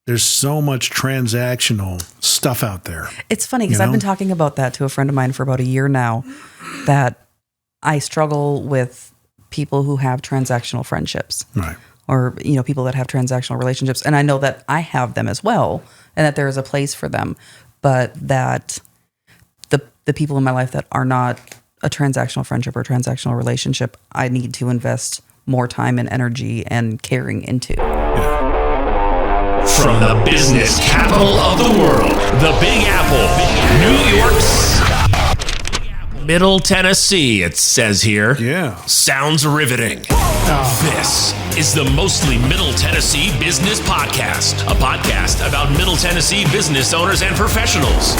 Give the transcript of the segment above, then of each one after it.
There's so much transactional stuff out there. It's funny because I've been talking about that to a friend of mine for about a year now, that I struggle with people who have transactional friendships. Right. Or, people that have transactional relationships. And I know that I have them as well, and that there is a place for them, but that the people in my life that are not a transactional friendship or transactional relationship, I need to invest more time and energy and caring into. Yeah. From the business capital of the world, the Big Apple, New York's Middle Tennessee, it says here. Yeah. Sounds riveting. This is the Mostly Middle Tennessee Business Podcast, a podcast about Middle Tennessee business owners and professionals.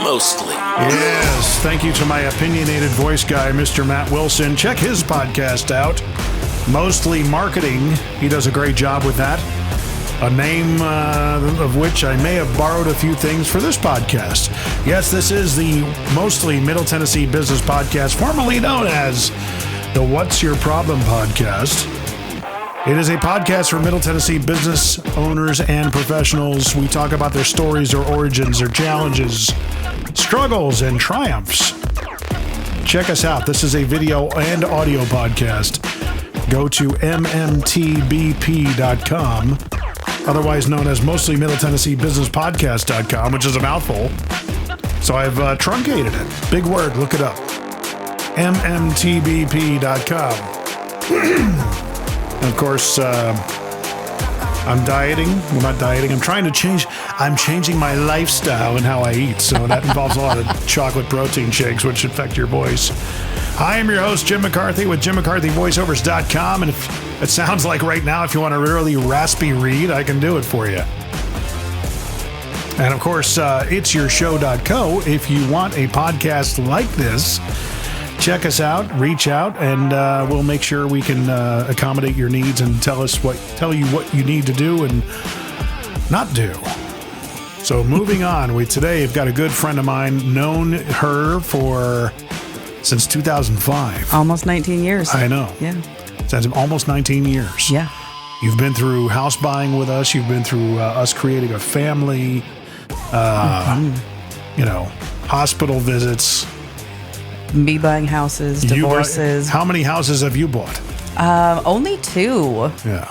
Mostly. Yes. Thank you to my opinionated voice guy, Mr. Matt Wilson. Check his podcast out. Mostly Marketing. He does a great job with that. A name of which I may have borrowed a few things for this podcast. Yes, this is the Mostly Middle Tennessee Business Podcast, formerly known as the What's Your Problem Podcast. It is a podcast for Middle Tennessee business owners and professionals. We talk about their stories, their origins, their challenges, struggles, and triumphs. Check us out. This is a video and audio podcast. Go to MMTBP.com. Otherwise known as Mostly Middle Tennessee Business Podcast.com, which is a mouthful. So I've truncated it. Big word. Look it up. MMTBP.com. And of course, I'm dieting. Well, not dieting. I'm changing my lifestyle and how I eat. So that involves a lot of chocolate protein shakes, which affect your voice. I am your host, Jim McCarthy, with JimMcCarthyVoiceovers.com. And if it sounds like right now, if you want a really raspy read, I can do it for you. And of course, it'syourshow.co. If you want a podcast like this, check us out, reach out, and we'll make sure we can accommodate your needs and tell you what you need to do and not do. So moving on, today I've got a good friend of mine, known her since 2005. Almost 19 years. I know. Yeah. Since almost 19 years. Yeah. You've been through house buying with us. You've been through us creating a family, hospital visits. Me buying houses, divorces. How many houses have you bought? Only 2. Yeah.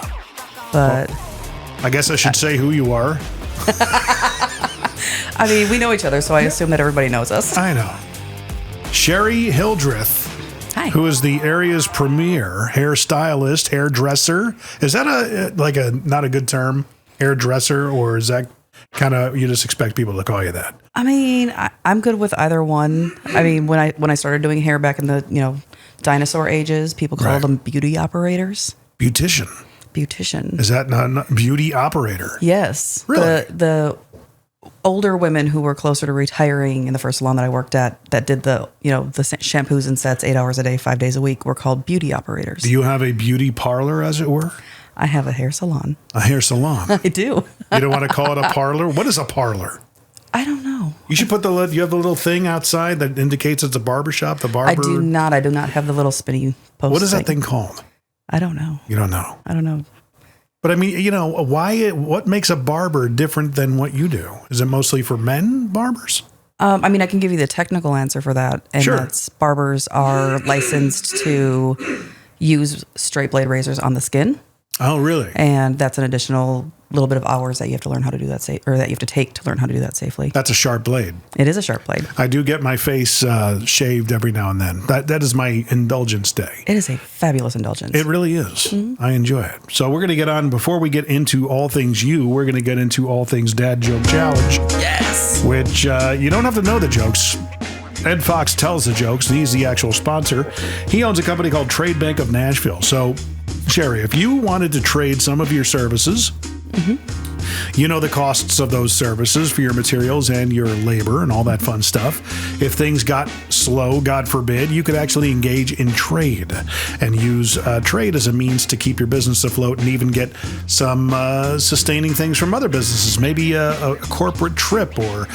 But I guess I should say who you are. I mean, we know each other, so I assume that everybody knows us. I know. Sherri Hildreth. Hi. Who is the area's premier hairstylist, hairdresser. Is that not a good term, hairdresser, or is that kind of, you just expect people to call you that? I mean, I'm good with either one. I mean, when I started doing hair back in the, dinosaur ages, people called them beauty operators. Beautician. Is that not beauty operator? Yes. Really? The older women who were closer to retiring in the first salon that I worked at, that did the shampoos and sets 8 hours a day, 5 days a week, were called beauty operators. Do you have a beauty parlor, as it were? I have a hair salon. A hair salon? I do. You don't want to call it a parlor? What is a parlor? I don't know. You should put you have the little thing outside that indicates it's a barber shop, the barber? I do not have the little spinny post. What is that thing called? I don't know. You don't know? I don't know. But I mean, what makes a barber different than what you do? Is it mostly for men barbers? I mean, I can give you the technical answer for that. And sure. That's barbers are licensed to use straight blade razors on the skin. Oh, really? And that's an additional little bit of hours that you have to learn how to do that or that you have to take to learn how to do that safely. That's a sharp blade. It is a sharp blade. I do get my face shaved every now and then. That is my indulgence day. It is a fabulous indulgence. It really is. Mm-hmm. I enjoy it. So we're going to get on, before we get into all things we're going to get into all things Dad Joke Challenge. Yes. Which you don't have to know the jokes. Ed Fox tells the jokes. He's the actual sponsor. He owns a company called Trade Bank of Nashville. So, Sherri, if you wanted to trade some of your services, you know the costs of those services for your materials and your labor and all that fun stuff. If things got slow, God forbid, you could actually engage in trade and use trade as a means to keep your business afloat and even get some sustaining things from other businesses, maybe a corporate trip or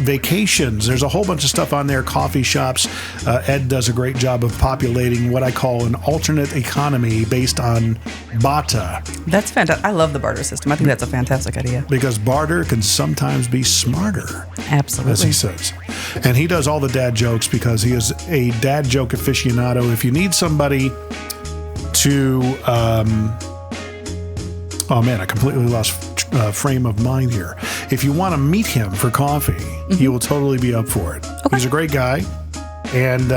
vacations. There's a whole bunch of stuff on there, coffee shops. Ed does a great job of populating what I call an alternate economy based on Bata. That's fantastic. I love the barter system. I think that's a fantastic fantastic idea. Because barter can sometimes be smarter. Absolutely. As he says. And he does all the dad jokes because he is a dad joke aficionado. If you need somebody to, oh man, I completely lost frame of mind here. If you want to meet him for coffee, he will totally be up for it. Okay. He's a great guy. And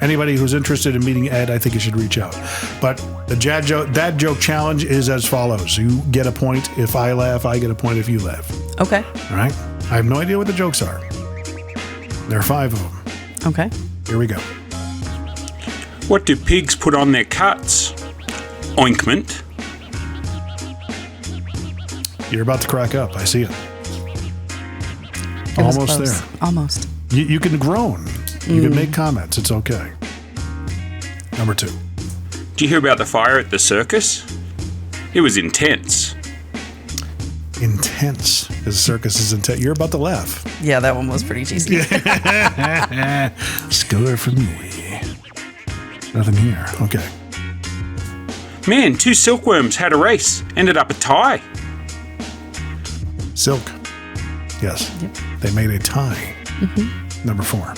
anybody who's interested in meeting Ed, I think you should reach out. But the dad joke challenge is as follows. You get a point if I laugh. I get a point if you laugh. Okay. All right? I have no idea what the jokes are. There are 5 of them. Okay. Here we go. What do pigs put on their cuts? Ointment. You're about to crack up. I see it. It was Almost close. there. Almost. You can groan. You can make comments. It's okay. Number 2. Do you hear about the fire at the circus? It was intense. Intense. The circus is intense. You're about to laugh. Yeah, that one was pretty cheesy. Score for me. Nothing here. Okay. Man, 2 silkworms had a race. Ended up a tie. Silk. Yes. Yep. They made a tie. Number 4.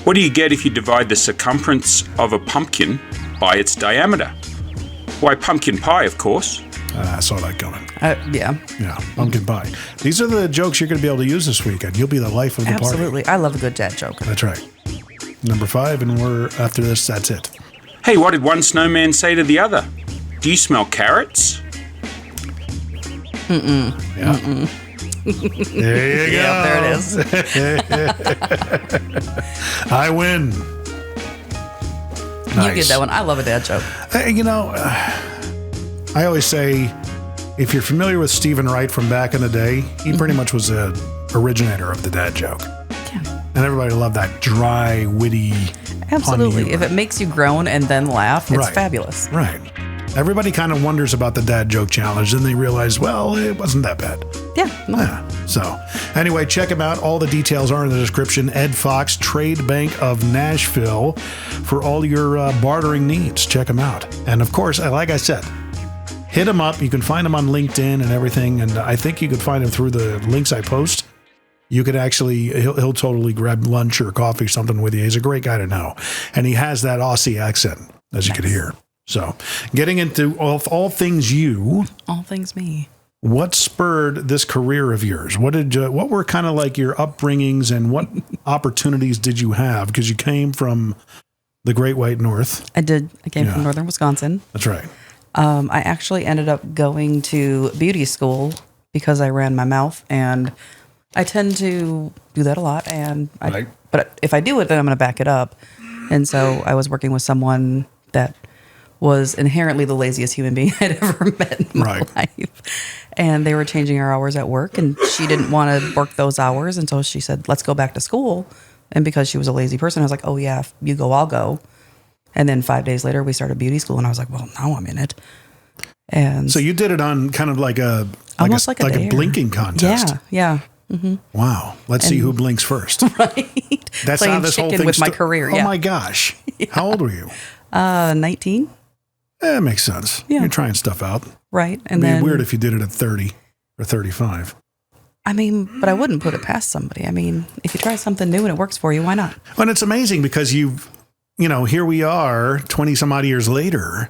What do you get if you divide the circumference of a pumpkin by its diameter? Why, pumpkin pie, of course. I saw that coming. Yeah. Yeah, pumpkin pie. These are the jokes you're going to be able to use this weekend. You'll be the life of the party. Absolutely. I love a good dad joke. That's right. Number 5, and we're after this. That's it. Hey, what did one snowman say to the other? Do you smell carrots? Yeah. There you go. Yeah, there it is. I win. You get that one. I love a dad joke. I always say, if you're familiar with Stephen Wright from back in the day, he pretty much was the originator of the dad joke. Yeah. And everybody loved that dry, witty, Absolutely. punny If humor. it makes you groan and then laugh, it's Right. fabulous. Right. Everybody kind of wonders about the dad joke challenge, and they realize, well, it wasn't that bad. Yeah. No. Yeah. So, anyway, check him out. All the details are in the description. Ed Fox, Trade Bank of Nashville, for all your bartering needs. Check him out. And of course, like I said, hit him up. You can find him on LinkedIn and everything. And I think you could find him through the links I post. You could actually, he'll totally grab lunch or coffee, something with you. He's a great guy to know. And he has that Aussie accent, as you could hear. So, getting into all things you. All things me. What spurred this career of yours? What were kind of like your upbringings, and what opportunities did you have? Because you came from the Great White North. I did. I came Yeah. from northern Wisconsin. That's right. I actually ended up going to beauty school because I ran my mouth, and I tend to do that a lot. Right. But if I do it, then I'm going to back it up. And so I was working with someone that was inherently the laziest human being I'd ever met in my life. And they were changing our hours at work, and she didn't want to work those hours. And so she said, let's go back to school. And because she was a lazy person, I was like, oh yeah, if you go, I'll go. And then 5 days later, we started beauty school, and I was like, well, now I'm in it. And So you did it on kind of like a almost like a a dare. blinking contest. Yeah. Wow. Let's see who blinks first. Right. That's Playing how this whole chicken thing with my career. Oh Yeah. my gosh. How old were you? 19. It makes sense. Yeah. You're trying stuff out. Right. And It'd then be weird if you did it at 30 or 35. I mean, but I wouldn't put it past somebody. I mean, if you try something new and it works for you, why not? And it's amazing because here we are 20 some odd years later,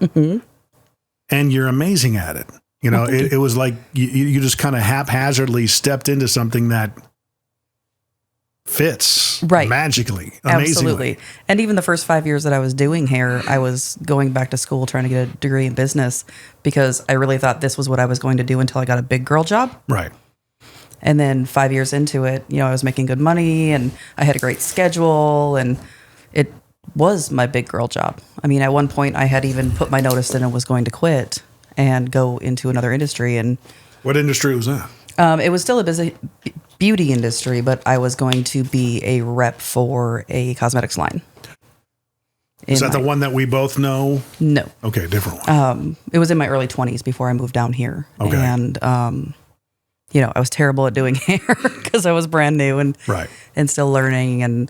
and you're amazing at it. It was like you just kind of haphazardly stepped into something that fits magically, amazingly. Absolutely. And even the first 5 years that I was doing hair, I was going back to school trying to get a degree in business because I really thought this was what I was going to do until I got a big girl job. Right. And then 5 years into it, I was making good money and I had a great schedule, and it was my big girl job. I mean, at one point I had even put my notice in and was going to quit and go into another industry. And what industry was that? it was still a busy beauty industry, but I was going to be a rep for a cosmetics line. Is that the one that we both know? No. Okay, different one. It was in my early 20s before I moved down here. Okay. And, I was terrible at doing hair because I was brand new and still learning, and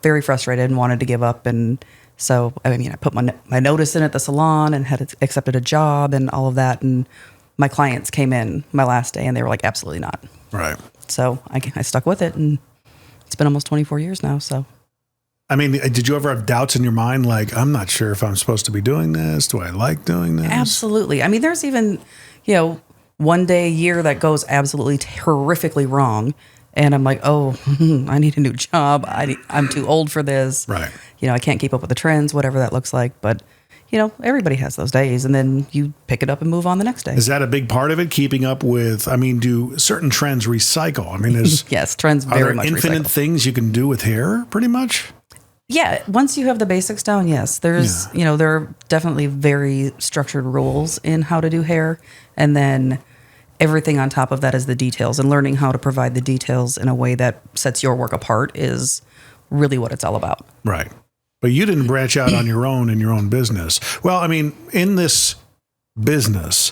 very frustrated and wanted to give up. And so, I put my notice in at the salon and had accepted a job and all of that. And my clients came in my last day and they were like, absolutely not. Right. So I stuck with it, and it's been almost 24 years now. So, I mean, did you ever have doubts in your mind? Like, I'm not sure if I'm supposed to be doing this. Do I like doing this? absolutely. I mean, there's even, one day a year that goes absolutely horrifically wrong. And I'm like, oh, I need a new job. I'm too old for this. Right. I can't keep up with the trends, whatever that looks like. But, everybody has those days. And then you pick it up and move on the next day. Is that a big part of it? Keeping up with, do certain trends recycle? I mean, yes, trends very much recycle. Are there infinite things you can do with hair, pretty much? Yeah. Once you have the basics down, yes. There's, there are definitely very structured rules in how to do hair. And then everything on top of that is the details, and learning how to provide the details in a way that sets your work apart is really what it's all about. Right. But you didn't branch out on your own in your own business. Well, in this business,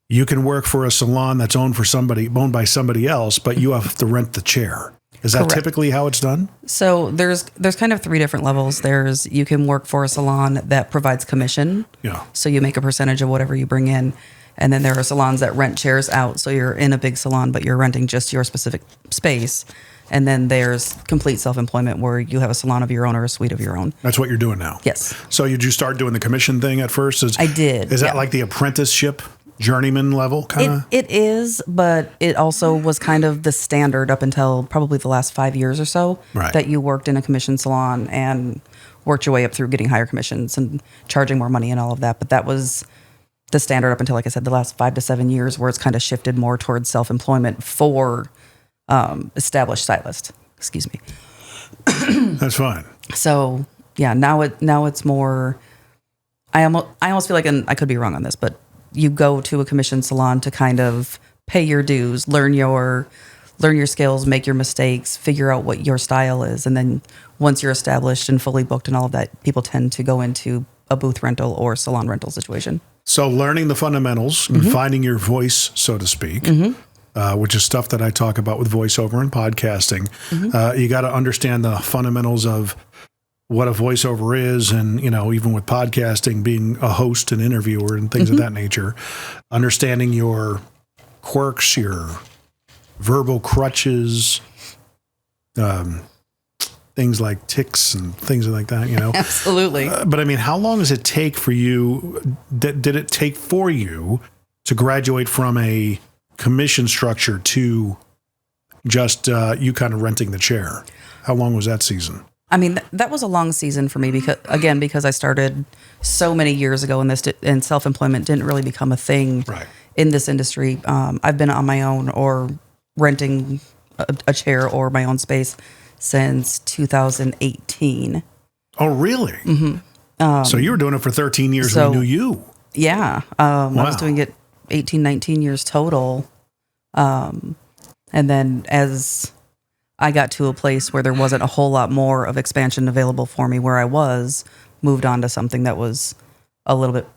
you can work for a salon that's owned by somebody else, but you have to rent the chair. Is that Correct. typically how it's done? So there's kind of three different levels. You can work for a salon that provides commission. Yeah. So you make a percentage of whatever you bring in. And then there are salons that rent chairs out. So you're in a big salon, but you're renting just your specific space. And then there's complete self-employment, where you have a salon of your own or a suite of your own. That's what you're doing now? Yes. So did you start doing the commission thing at first? I did. Is that like the apprenticeship journeyman level kind of? It is, but it also was kind of the standard up until probably the last 5 years or so. Right. That you worked in a commission salon and worked your way up through getting higher commissions and charging more money and all of that. But that was the standard up until, like I said, the last 5 to 7 years, where it's kind of shifted more towards self-employment for established stylists. Excuse me. That's fine. So yeah, now it's more. I almost feel like, and I could be wrong on this, but you go to a commission salon to kind of pay your dues, learn your skills, make your mistakes, figure out what your style is, and then once you're established and fully booked and all of that, people tend to go into a booth rental or salon rental situation. So learning the fundamentals and finding your voice, so to speak, which is stuff that I talk about with voiceover and podcasting. You got to understand the fundamentals of what a voiceover is, and, even with podcasting, being a host and interviewer and things of that nature, understanding your quirks, your verbal crutches, things like tics and things like that, Absolutely. But how long does it take for you? Did it take for you to graduate from a commission structure to just you kind of renting the chair? How long was that season? That was a long season for me because I started so many years ago, and self-employment didn't really become a thing in this industry. I've been on my own or renting a chair or my own space since 2018. Oh, really? Mm-hmm. So you were doing it for 13 years when we knew you. Yeah. I was doing it 18, 19 years total. And then as I got to a place where there wasn't a whole lot more of expansion available for me where I was, moved on to something that was a little bit,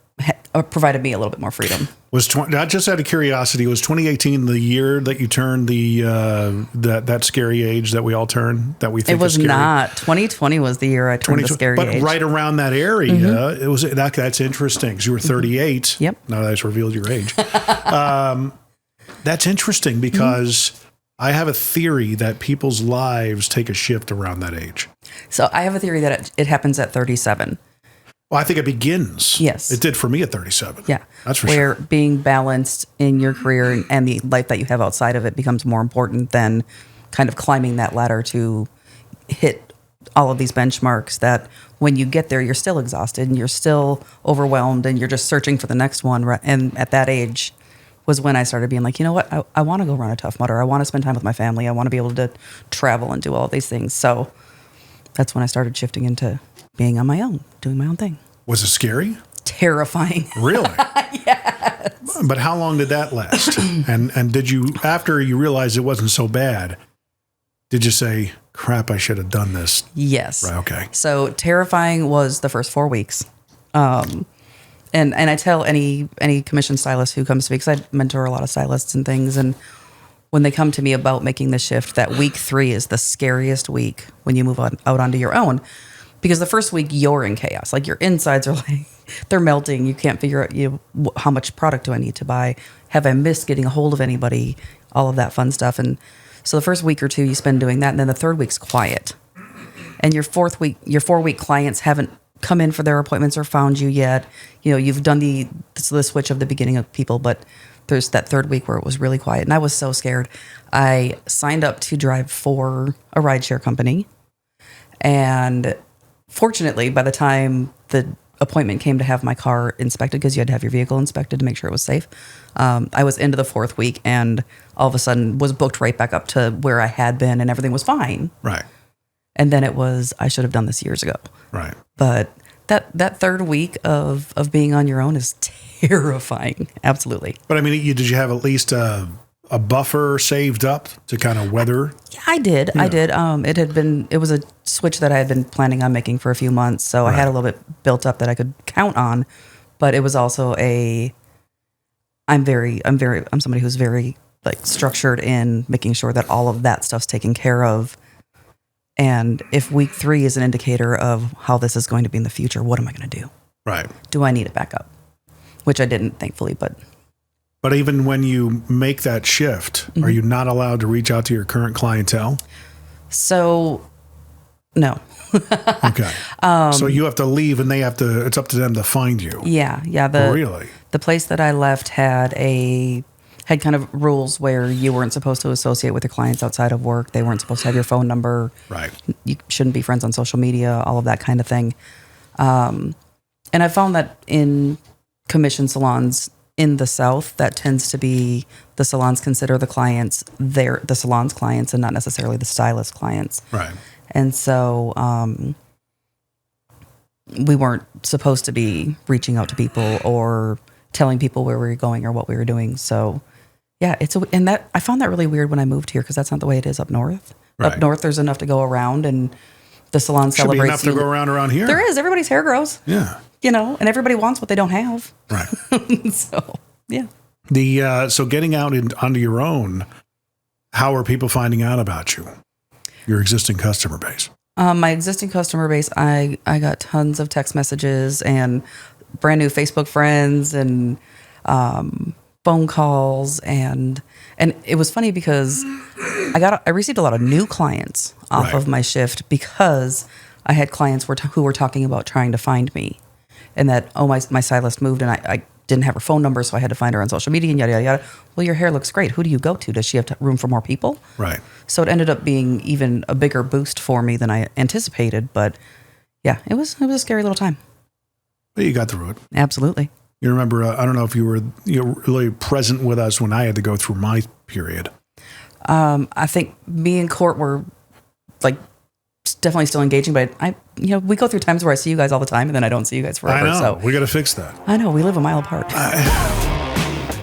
provided me a little bit more freedom. Just out of curiosity, was 2018 the year that you turned that scary age that we all turn, that we think it was is scary? Not. 2020 was the year I turned the scary age. But right around that area, it was that's interesting, because you were 38. Yep. Now that I just revealed your age. That's interesting, because I have a theory that people's lives take a shift around that age. So I have a theory that it happens at 37. Well, I think it begins. Yes. It did for me at 37. Yeah. That's for Where sure. being balanced in your career and the life that you have outside of it becomes more important than kind of climbing that ladder to hit all of these benchmarks, that when you get there, you're still exhausted and you're still overwhelmed and you're just searching for the next one. And at that age was when I started being like, you know what? I want to go run a Tough Mudder. I want to spend time with my family. I want to be able to travel and do all these things. So that's when I started shifting into being on my own, doing my own thing. Was it scary? Terrifying. Really? Yes. But how long did that last? And did you, after you realized it wasn't so bad, did you say, crap, I should have done this? Yes. Right, okay. So terrifying was the first 4 weeks. And I tell any commission stylist who comes to me, because I mentor a lot of stylists and things, and when they come to me about making the shift, that week 3 is the scariest week when you move out onto your own, because the first week you're in chaos. Like your insides are like, they're melting. You can't figure out how much product do I need to buy? Have I missed getting a hold of anybody? All of that fun stuff. And so the first week or two you spend doing that. And then the third week's quiet. And your 4-week clients haven't come in for their appointments or found you yet. You've done the switch of the beginning of people, but there's that third week where it was really quiet. And I was so scared. I signed up to drive for a rideshare company. And fortunately, by the time the appointment came to have my car inspected, because you had to have your vehicle inspected to make sure it was safe, I was into the 4th week and all of a sudden was booked right back up to where I had been and everything was fine. Right. And then it was, I should have done this years ago. Right. But that third week of being on your own is terrifying. Absolutely. But I mean, did you have at least a buffer saved up to kind of weather? Yeah, I did. Yeah. I did. It was a switch that I had been planning on making for a few months. So I had a little bit built up that I could count on, but it was also I'm somebody who's very like structured in making sure that all of that stuff's taken care of. And if week 3 is an indicator of how this is going to be in the future, what am I going to do? Right. Do I need it back up? Which I didn't, thankfully, but even when you make that shift, are you not allowed to reach out to your current clientele? So, no. Okay. So you have to leave and it's up to them to find you. Yeah. Really? The place that I left had kind of rules where you weren't supposed to associate with your clients outside of work. They weren't supposed to have your phone number. Right. You shouldn't be friends on social media, all of that kind of thing. And I found that in commission salons in the South, that tends to be the salons consider the clients the salon's clients and not necessarily the stylist clients. Right. And so we weren't supposed to be reaching out to people or telling people where we were going or what we were doing. So yeah, I found that really weird when I moved here because that's not the way it is up north. Right. Up north, there's enough to go around and the salon Should celebrates. be enough to go around here. There is. Everybody's hair grows. Yeah. And everybody wants what they don't have. Right. So, yeah. So getting out onto your own, how are people finding out about you? Your existing customer base? My existing customer base, I got tons of text messages and brand new Facebook friends and phone calls and it was funny because I received a lot of new clients off of my shift because I had clients who were talking about trying to find me and that my stylist moved and I didn't have her phone number, so I had to find her on social media and yada, yada, yada. Well, your hair looks great. Who do you go to? Does she have room for more people? Right. So it ended up being even a bigger boost for me than I anticipated. But yeah, it was a scary little time. But you got through it. Absolutely. You remember, I don't know if you were really present with us when I had to go through my period. I think me and Court were like definitely still engaging, but we go through times where I see you guys all the time and then I don't see you guys forever. I know. So We got to fix that. I know. We live a mile apart.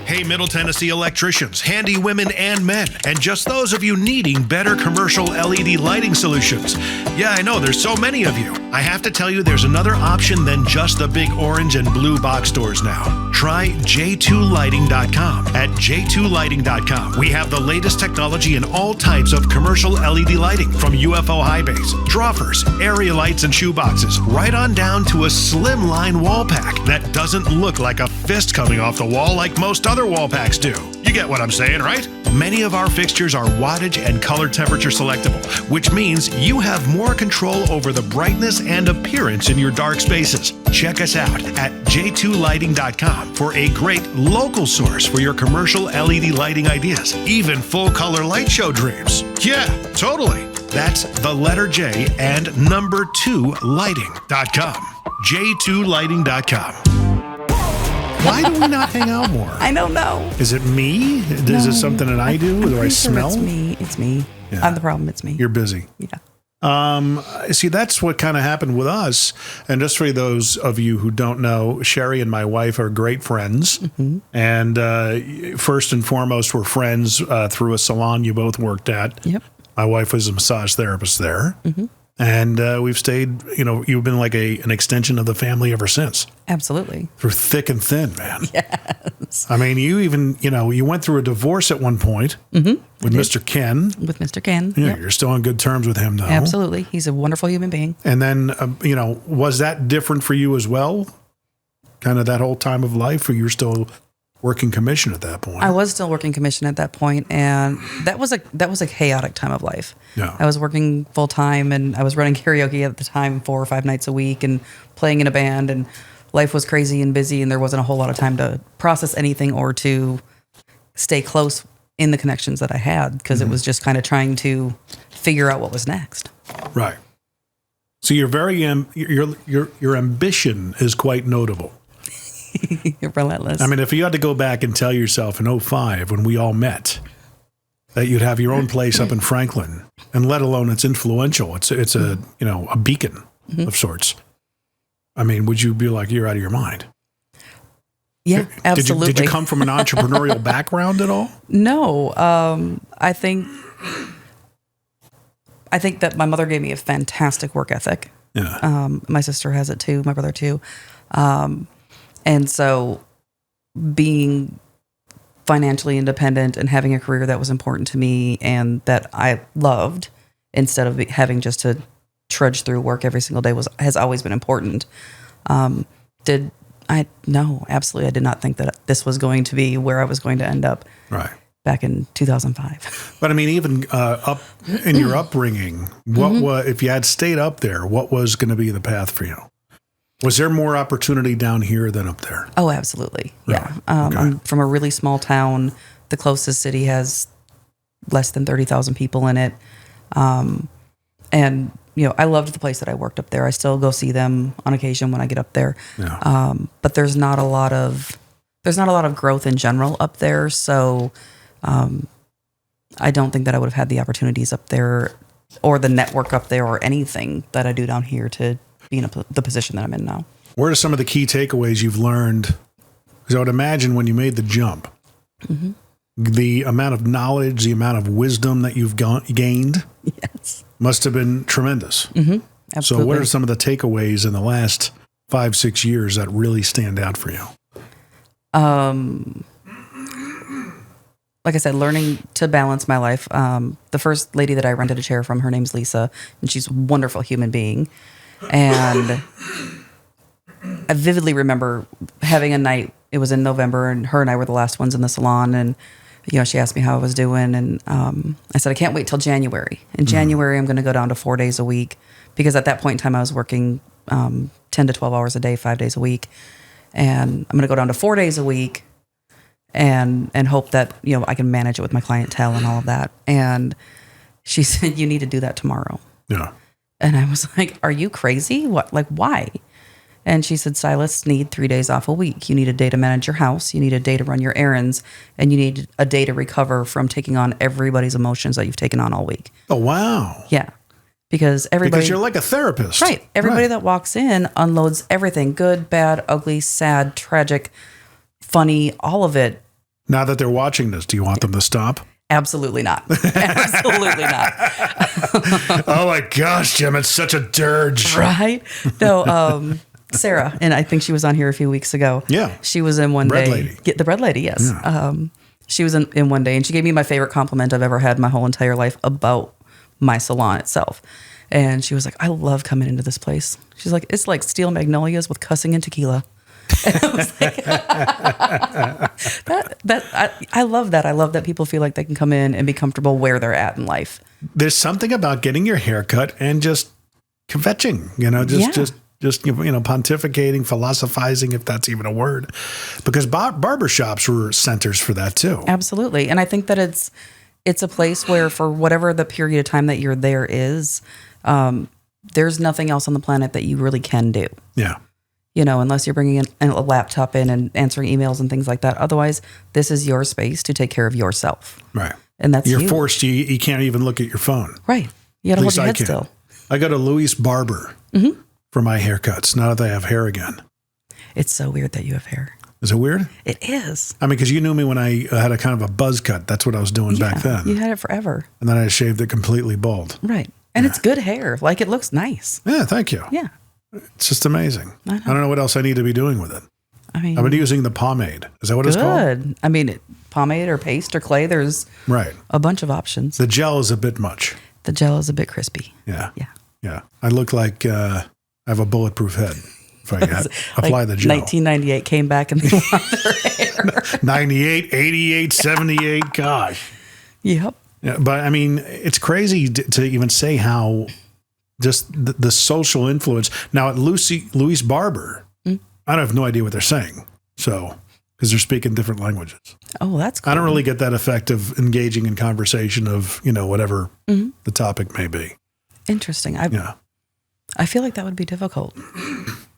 Hey, Middle Tennessee electricians, handy women and men, and just those of you needing better commercial LED lighting solutions. Yeah, I know, there's so many of you. I have to tell you, there's another option than just the big orange and blue box stores now. Try j2lighting.com. At j2lighting.com, we have the latest technology in all types of commercial LED lighting, from UFO high base, droppers, area lights and shoe boxes, right on down to a slimline wall pack that doesn't look like a fist coming off the wall like most other wall packs do. You get what I'm saying, right? Many of our fixtures are wattage and color temperature selectable, which means you have more control over the brightness and appearance in your dark spaces. Check us out at j2lighting.com for a great local source for your commercial LED lighting ideas, even full color light show dreams. Yeah, totally. That's the letter J and number 2 lighting.com. j2lighting.com. Why do we not hang out more? I don't know. Is it me? Is it something that I do? Do I smell? It's me. It's me. Yeah. I'm the problem. It's me. You're busy. Yeah. See, that's what kind of happened with us. And just for those of you who don't know, Sherri and my wife are great friends. Mm-hmm. And first and foremost, we're friends through a salon you both worked at. Yep. My wife was a massage therapist there. Mm-hmm. And we've stayed, you've been like an extension of the family ever since. Absolutely. Through thick and thin, man. Yes. I mean, you even, you went through a divorce at one point with Mr. Ken. With Mr. Ken. Yeah, you're still on good terms with him, though. Absolutely. He's a wonderful human being. And then, was that different for you as well? Kind of that whole time of life, or you're still working commission at that point? I was still working commission at that point, and that was a chaotic time of life. Yeah. I was working full time, and I was running karaoke at the time 4 or 5 nights a week, and playing in a band, and life was crazy and busy, and there wasn't a whole lot of time to process anything or to stay close in the connections that I had, because it was just kind of trying to figure out what was next. Right. So you're very your ambition is quite notable. You're relentless. I mean, if you had to go back and tell yourself in 2005 when we all met that you'd have your own place up in Franklin, and let alone it's influential, it's a a beacon of sorts. I mean, would you be like, you're out of your mind? Yeah, absolutely. Did you come from an entrepreneurial background at all? No. I think that my mother gave me a fantastic work ethic. Yeah. My sister has it too, my brother too. And so being financially independent and having a career that was important to me and that I loved, instead of having just to trudge through work every single day, has always been important. No, absolutely. I did not think that this was going to be where I was going to end up. Right. Back in 2005. But I mean, even up in your upbringing, what if you had stayed up there, what was going to be the path for you? Was there more opportunity down here than up there? Oh, absolutely. Yeah. Okay. I'm from a really small town. The closest city has less than 30,000 people in it. And, I loved the place that I worked up there. I still go see them on occasion when I get up there. Yeah. But there's not a lot of growth in general up there. So, I don't think that I would have had the opportunities up there or the network up there or anything that I do down here to be in the position that I'm in now. What are some of the key takeaways you've learned? Because I would imagine when you made the jump, the amount of knowledge, the amount of wisdom that you've gained must have been tremendous. Absolutely. So what are some of the takeaways in the last 5-6 years that really stand out for you? Like I said, learning to balance my life. The first lady that I rented a chair from, her name's Lisa, and she's a wonderful human being. And I vividly remember having a night, it was in November, and her and I were the last ones in the salon. And, she asked me how I was doing. And I said, I can't wait till January. In January, I'm going to go down to 4 days a week, because at that point in time, I was working 10 to 12 hours a day, 5 days a week. And I'm going to go down to 4 days a week and hope that, I can manage it with my clientele and all of that. And she said, you need to do that tomorrow. Yeah. And I was like, are you crazy? What? Like, why? And she said, stylists need 3 days off a week. You need a day to manage your house. You need a day to run your errands. And you need a day to recover from taking on everybody's emotions that you've taken on all week. Oh, wow. Yeah. Because you're like a therapist. Right. Everybody that walks in unloads everything. Good, bad, ugly, sad, tragic, funny, all of it. Now that they're watching this, do you want them to stop? Absolutely not. Absolutely not. Oh my gosh, Jim, it's such a dirge. Right? No, Sarah, and I think she was on here a few weeks ago. Yeah. She was in one Bread day. lady. The bread lady, yes. Yeah. She was in one day, and she gave me my favorite compliment I've ever had my whole entire life about my salon itself. And she was like, I love coming into this place. She's like, it's like steel magnolias with cussing and tequila. And I was like, I love that. I love that people feel like they can come in and be comfortable where they're at in life. There's something about getting your hair cut and just kvetching, just pontificating, philosophizing, if that's even a word, because barbershops were centers for that too. Absolutely. And I think that it's a place where, for whatever the period of time that you're there is, there's nothing else on the planet that you really can do. Yeah. Unless you're bringing a laptop in and answering emails and things like that. Otherwise, this is your space to take care of yourself. Right. And that's You're forced, you can't even look at your phone. Right. You got to hold your head still. I go to Louis Barber for my haircuts now that I have hair again. It's so weird that you have hair. Is it weird? It is. I mean, because you knew me when I had a kind of a buzz cut. That's what I was doing back then. You had it forever. And then I shaved it completely bald. Right. And it's good hair. Like, it looks nice. Yeah, thank you. Yeah. It's just amazing. I don't know what else I need to be doing with it. I mean, I've been using the pomade. Is that what it's called? Good. I mean, pomade or paste or clay, there's a bunch of options. The gel is a bit much. The gel is a bit crispy. Yeah. Yeah. Yeah. I look like I have a bulletproof head if I apply the gel. 1998 came back and they want their hair. 98, 88, 78. Gosh. Yep. Yeah, but I mean, it's crazy to even say how just the social influence. Now at Louise Barber, I have no idea what they're saying. So, because they're speaking different languages. Oh, that's cool. I don't really get that effect of engaging in conversation of, whatever the topic may be. Interesting. I feel like that would be difficult.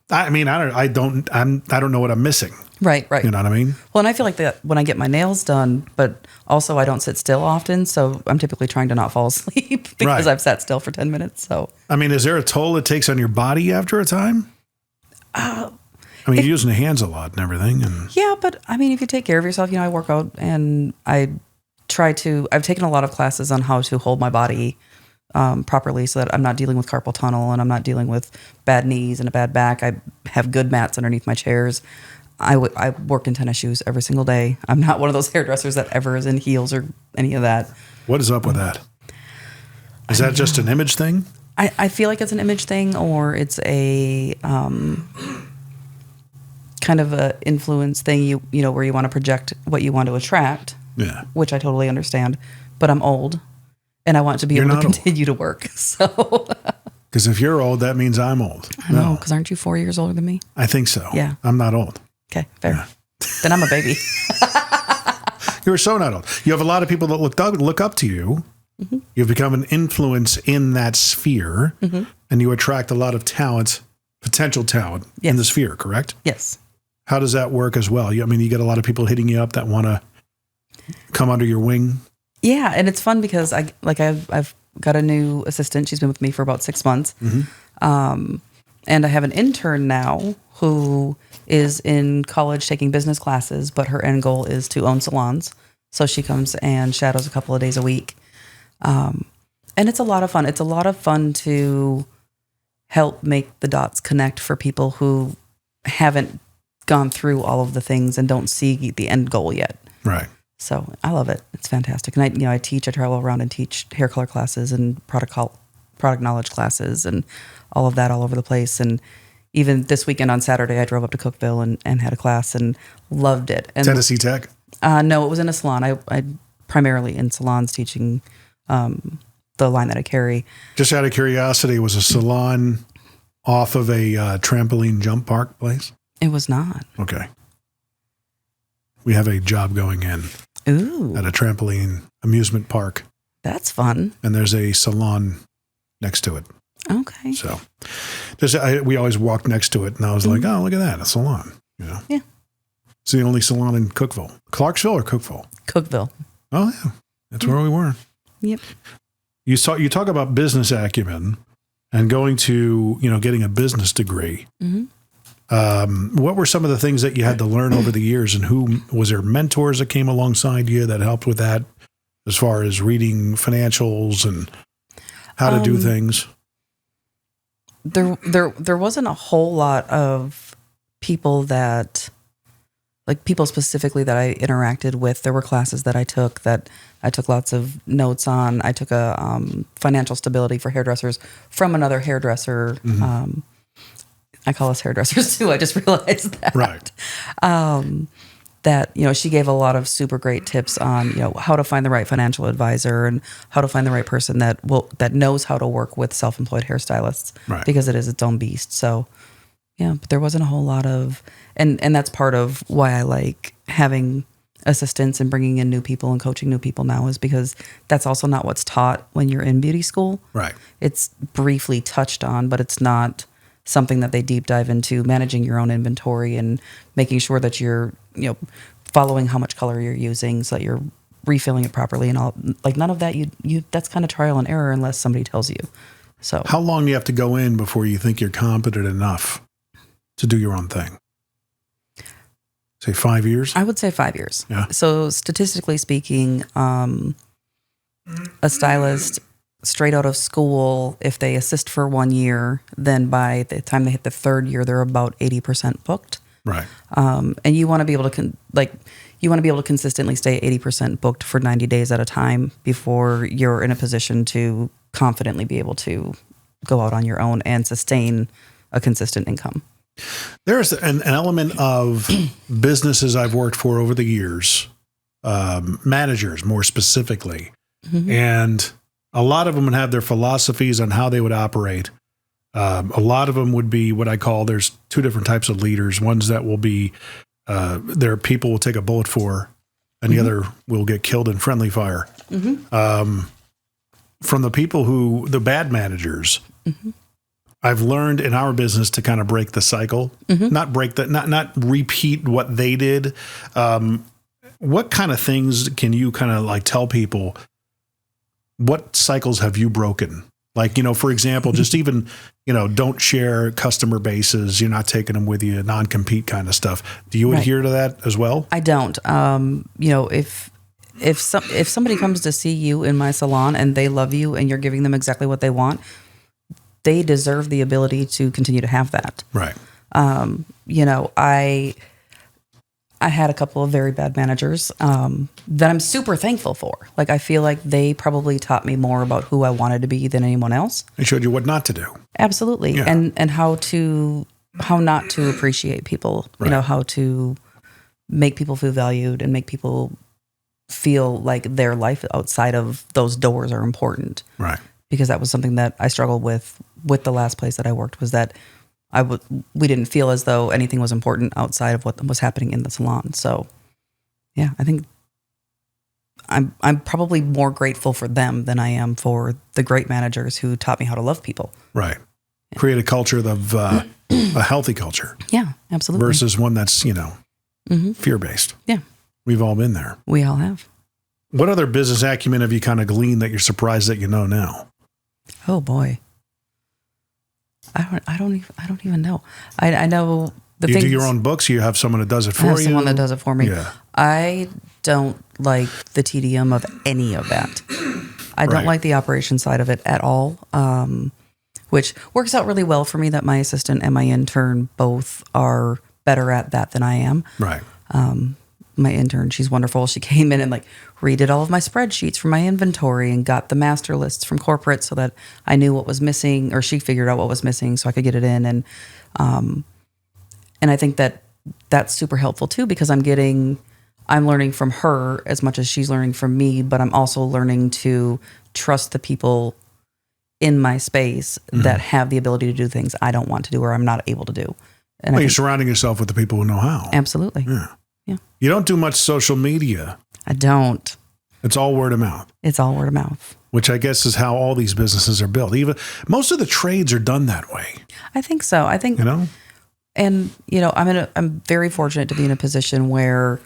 I mean, I don't know what I'm missing. Right. You know what I mean? Well, and I feel like that when I get my nails done, but also I don't sit still often, so I'm typically trying to not fall asleep because I've sat still for 10 minutes. So, I mean, is there a toll it takes on your body after a time? I mean, you're using the hands a lot and everything. Yeah, but I mean, if you take care of yourself, I work out and I've taken a lot of classes on how to hold my body properly so that I'm not dealing with carpal tunnel and I'm not dealing with bad knees and a bad back. I have good mats underneath my chairs. I work in tennis shoes every single day. I'm not one of those hairdressers that ever is in heels or any of that. What is up with that? Is that just an image thing? I feel like it's an image thing, or it's a kind of a influence thing, you know, where you want to project what you want to attract. Yeah. Which I totally understand. But I'm old and I want to be able to continue to work. So because if you're old, that means I'm old. I know, because aren't you 4 years older than me? I think so. Yeah. I'm not old. Okay, fair. Yeah. Then I'm a baby. You're so not old. You have a lot of people that look up to you. Mm-hmm. You've become an influence in that sphere, and you attract a lot of talent, potential talent in the sphere, correct? Yes. How does that work as well? I mean, you get a lot of people hitting you up that want to come under your wing. Yeah, and it's fun because I've got a new assistant. She's been with me for about 6 months. And I have an intern now who is in college taking business classes, but her end goal is to own salons. So she comes and shadows a couple of days a week. And it's a lot of fun. It's a lot of fun to help make the dots connect for people who haven't gone through all of the things and don't see the end goal yet. Right. So I love it. It's fantastic. And I travel around and teach hair color classes and product knowledge classes and all of that all over the place. And even this weekend on Saturday, I drove up to Cookeville and had a class and loved it. And Tennessee Tech? No, it was in a salon. I primarily in salons teaching the line that I carry. Just out of curiosity, was a salon off of a trampoline jump park place? It was not. Okay. We have a job going in at a trampoline amusement park. That's fun. And there's a salon next to it. Okay. So we always walked next to it, and I was like, oh, look at that, a salon. Yeah. It's the only salon in Cookeville. Clarksville or Cookeville? Cookeville. Oh, yeah. That's where we were. Yep. You talk about business acumen and going to, getting a business degree. What were some of the things that you had to learn over the years, and was there mentors that came alongside you that helped with that as far as reading financials and how to do things? There wasn't a whole lot of people people specifically that I interacted with. There were classes that I took lots of notes on. I took a financial stability for hairdressers from another hairdresser. I call us hairdressers too. I just realized that. Right. That, she gave a lot of super great tips on, how to find the right financial advisor and how to find the right person that knows how to work with self-employed hairstylists, right, because it is its own beast. So, yeah, but there wasn't a whole lot of, and that's part of why I like having assistants and bringing in new people and coaching new people now, is because that's also not what's taught when you're in beauty school. Right. It's briefly touched on, but it's not something that they deep dive into, managing your own inventory and making sure that you're, following how much color you're using so that you're refilling it properly and all. Like, none of that, that's kind of trial and error unless somebody tells you. So how long do you have to go in before you think you're competent enough to do your own thing? Say 5 years? I would say 5 years. Yeah. So statistically speaking, a stylist straight out of school, if they assist for 1 year, then by the time they hit the third year, they're about 80% booked. Right. And you want to be able to you want to be able to consistently stay 80% booked for 90 days at a time before you're in a position to confidently be able to go out on your own and sustain a consistent income. There's an element of businesses I've worked for over the years, managers more specifically, and a lot of them would have their philosophies on how they would operate. A lot of them would be what I call, there's two different types of leaders. Ones that will be, their people will take a bullet for, and the other will get killed in friendly fire. From the people the bad managers, I've learned in our business to kind of break the cycle, not repeat what they did. What kind of things can you kind of like tell people? What cycles have you broken? Like, for example, just even, don't share customer bases. You're not taking them with you, non-compete kind of stuff. Do you adhere to that as well? I don't. If somebody comes to see you in my salon and they love you and you're giving them exactly what they want, they deserve the ability to continue to have that. Right. I had a couple of very bad managers that I'm super thankful for. Like, I feel like they probably taught me more about who I wanted to be than anyone else. They showed you what not to do. Absolutely. Yeah. And how not to appreciate people, Right. How to make people feel valued and make people feel like their life outside of those doors are important. Right. Because that was something that I struggled with the last place that I worked, was that we didn't feel as though anything was important outside of what was happening in the salon. So, yeah, I think I'm probably more grateful for them than I am for the great managers who taught me how to love people. Right. Create a culture of a healthy culture. Yeah, absolutely. Versus one that's, fear-based. Yeah. We've all been there. We all have. What other business acumen have you kind of gleaned that you're surprised that you know now? Oh boy. I don't even know. I know the things. You do your own books? You have someone that does it for I have you? someone that does it for me. Yeah. I don't like the tedium of any of that. I don't Right. like the operation side of it at all, which works out really well for me that my assistant and my intern both are better at that than I am. Right. My intern, she's wonderful. She came in and redid all of my spreadsheets for my inventory and got the master lists from corporate so that I knew what was missing, or she figured out what was missing so I could get it in. And I think that that's super helpful too, because I'm learning from her as much as she's learning from me, but I'm also learning to trust the people in my space that have the ability to do things I don't want to do or I'm not able to do. And You're surrounding yourself with the people who know how. Absolutely. Yeah. Yeah. You don't do much social media. I don't. It's all word of mouth. It's all word of mouth. Which I guess is how all these businesses are built. Even most of the trades are done that way. I think so. I think, and I'm very fortunate to be in a position where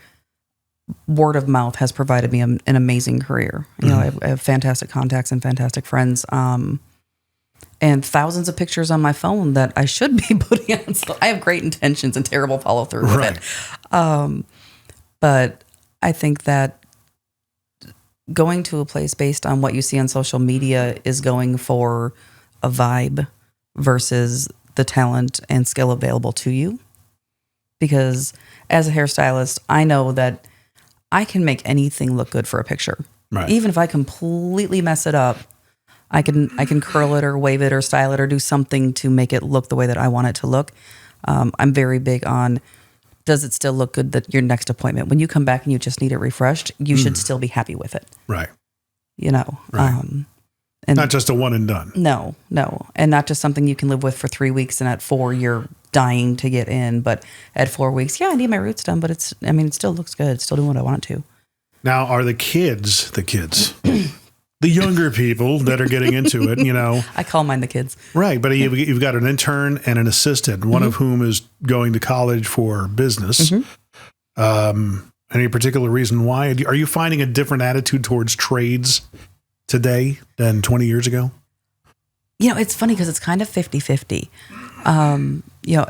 word of mouth has provided me an amazing career. I have fantastic contacts and fantastic friends, and thousands of pictures on my phone that I should be putting on. So I have great intentions and terrible follow through with it. But I think that going to a place based on what you see on social media is going for a vibe versus the talent and skill available to you. Because as a hairstylist, I know that I can make anything look good for a picture. Right. Even if I completely mess it up, I can curl it or wave it or style it or do something to make it look the way that I want it to look. I'm very big on, does it still look good that your next appointment, when you come back and you just need it refreshed, you should still be happy with it. Right. Right. And not just a one and done. No. And not just something you can live with for 3 weeks and at 4 you're dying to get in, but at 4 weeks, I need my roots done, but it still looks good. It's still doing what I want it to. Now, are the kids, the younger people that are getting into it, I call mine the kids. Right. But you've got an intern and an assistant, one of whom is going to college for business. Any particular reason why? Are you finding a different attitude towards trades today than 20 years ago? It's funny because it's kind of 50-50.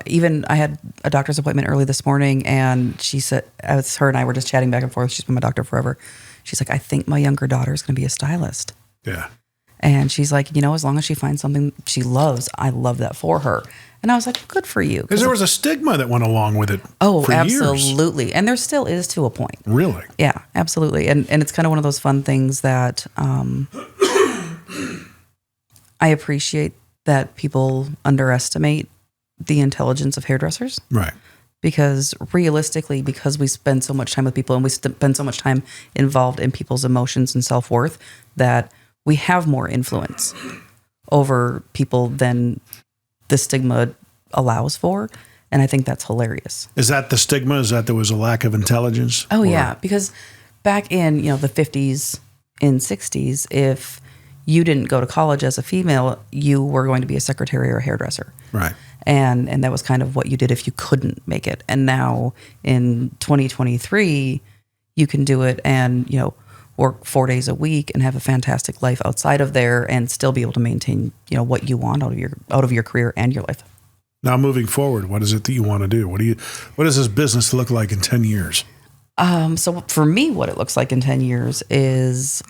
Even I had a doctor's appointment early this morning, and she said, her and I were just chatting back and forth. She's been my doctor forever. She's like, I think my younger daughter is going to be a stylist. Yeah. And she's like, you know, as long as she finds something she loves, I love that for her. And I was like, good for you. Because there was a stigma that went along with it. Oh, for absolutely. Years. And there still is to a point. Really? Yeah, absolutely. And it's kind of one of those fun things that I appreciate that people underestimate the intelligence of hairdressers. Right. Because realistically, because we spend so much time with people and we spend so much time involved in people's emotions and self-worth, that we have more influence over people than the stigma allows for. And I think that's hilarious. Is that the stigma? Is that there was a lack of intelligence? Oh, yeah. Because back in, you know, the 50s and 60s, if you didn't go to college as a female, you were going to be a secretary or a hairdresser. Right. And that was kind of what you did if you couldn't make it. And now in 2023, you can do it and, you know, work 4 days a week and have a fantastic life outside of there and still be able to maintain, you know, what you want out of your career and your life. Now, moving forward, what is it that you want to do? What does this business look like in 10 years? So for me, what it looks like in 10 years is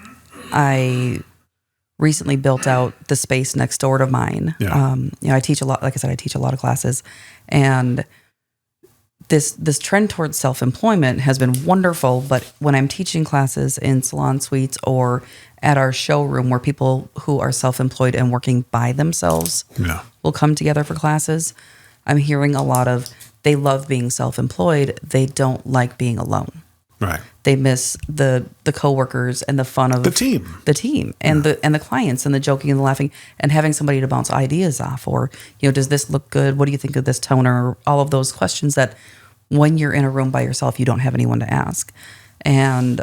I recently built out the space next door to mine. Yeah. You know, I teach a lot, like I said, I teach a lot of classes, and this trend towards self-employment has been wonderful. But when I'm teaching classes in salon suites or at our showroom where people who are self-employed and working by themselves will come together for classes, I'm hearing a lot of, they love being self-employed. They don't like being alone. Right. They miss the coworkers and the fun of the team and the clients and the joking and the laughing and having somebody to bounce ideas off, or, you know, does this look good? What do you think of this toner? All of those questions that when you're in a room by yourself, you don't have anyone to ask. And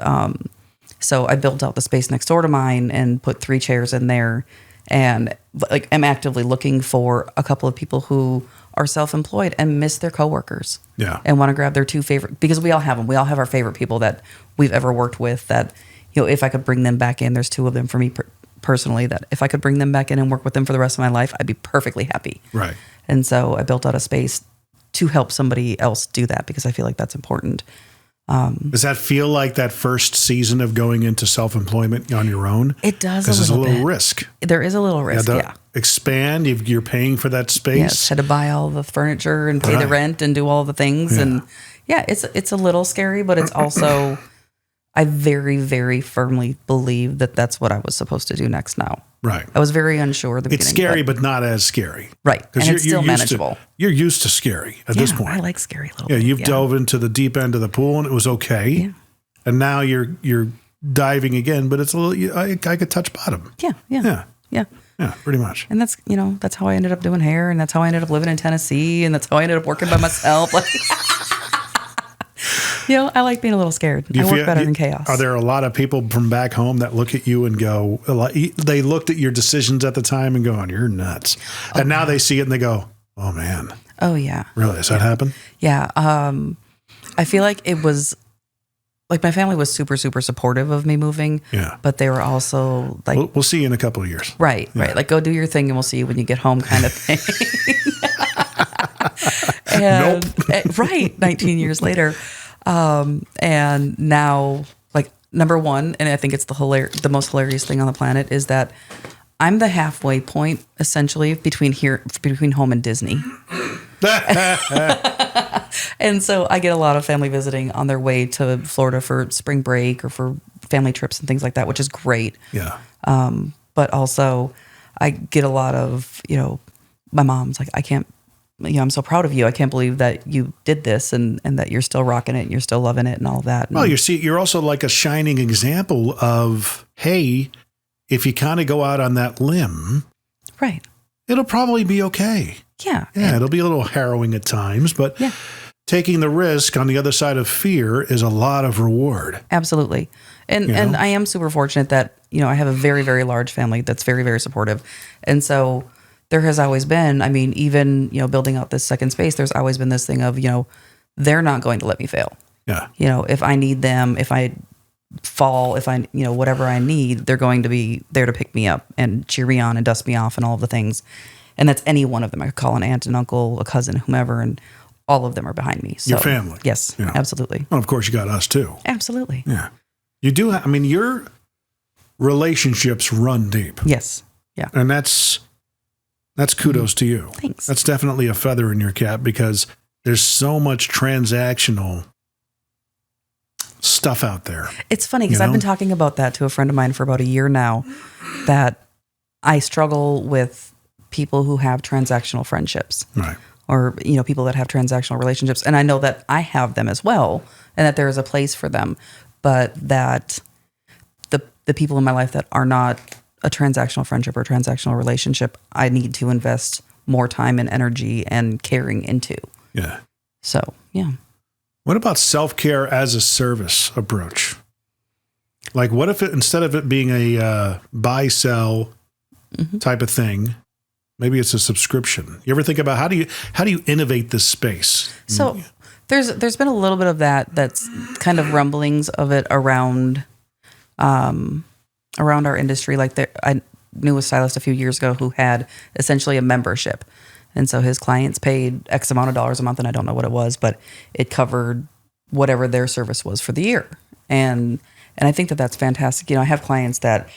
so I built out the space next door to mine and put 3 chairs in there. And like, I'm actively looking for a couple of people who are self-employed and miss their coworkers. Yeah. And want to grab their 2 favorite, because we all have them. We all have our favorite people that we've ever worked with that, you know, if I could bring them back in, there's 2 of them for me personally, that if I could bring them back in and work with them for the rest of my life, I'd be perfectly happy. Right. And so I built out a space to help somebody else do that, because I feel like that's important. Does that feel like that first season of going into self-employment on your own? It does. Because there's a little risk. There is a little risk, yeah. Expand, you're paying for that space. Yes, had to buy all the furniture and pay the rent and do all the things. Yeah. And yeah, it's a little scary, but it's also, I very, very firmly believe that that's what I was supposed to do next now. Right. I was very unsure at the beginning. It's scary, but not as scary. Right. And it's still manageable. You're used to scary at this point. I like scary a little bit. Yeah, you've dove into the deep end of the pool and it was okay. Yeah. And now you're diving again, but it's a little, I could touch bottom. Yeah. Yeah, pretty much. And that's, you know, that's how I ended up doing hair, and that's how I ended up living in Tennessee, and that's how I ended up working by myself. Like, you know, I like being a little scared. I work better in chaos. Are there a lot of people from back home that look at you and go, they looked at your decisions at the time and going, you're nuts. Oh, and now they see it and they go, oh man. Oh yeah. Really? Has that happened? Yeah. I feel like it was, like, my family was super, super supportive of me moving. Yeah. But they were also like, we'll see you in a couple of years. Right. Yeah. Right. Like, go do your thing and we'll see you when you get home, kind of thing. And, nope. Right. 19 years later. And now, like, number one, and I think it's the most hilarious thing on the planet, is that I'm the halfway point, essentially, between home and Disney. And so I get a lot of family visiting on their way to Florida for spring break or for family trips and things like that, which is great. Yeah. But also I get a lot of, you know, my mom's like, I can't, you know, I'm so proud of you. I can't believe that you did this and that you're still rocking it and you're still loving it and all that. Well, you're also like a shining example of, hey, if you kind of go out on that limb, right, it'll probably be okay. Yeah. Yeah, it'll be a little harrowing at times, but taking the risk on the other side of fear is a lot of reward. Absolutely. And I am super fortunate that, you know, I have a very, very large family that's very, very supportive. And so there has always been, I mean, even, you know, building out this second space, there's always been this thing of, you know, they're not going to let me fail. Yeah. You know, if I need them, if I fall, if I, you know, whatever I need, they're going to be there to pick me up and cheer me on and dust me off and all of the things. And that's any one of them. I could call an aunt, an uncle, a cousin, whomever, and all of them are behind me. So, your family. Yes, absolutely. Well, of course, you got us too. Absolutely. Yeah. You do. I mean, relationships run deep. Yes. Yeah. And that's kudos to you. Thanks. That's definitely a feather in your cap because there's so much transactional stuff out there. It's funny because I've been talking about that to a friend of mine for about a year now, that I struggle with people who have transactional friendships. Right. Or, people that have transactional relationships. And I know that I have them as well, and that there is a place for them, but that the people in my life that are not a transactional friendship or transactional relationship, I need to invest more time and energy and caring into. Yeah. So, yeah. What about self-care as a service approach? Like, what if instead of it being a buy-sell type of thing, maybe it's a subscription? You ever think about how do you innovate this space? So there's been a little bit of that's kind of rumblings of it around our industry. Like I knew a stylist a few years ago who had essentially a membership. And so his clients paid X amount of dollars a month, and I don't know what it was, but it covered whatever their service was for the year. And I think that that's fantastic. I have clients that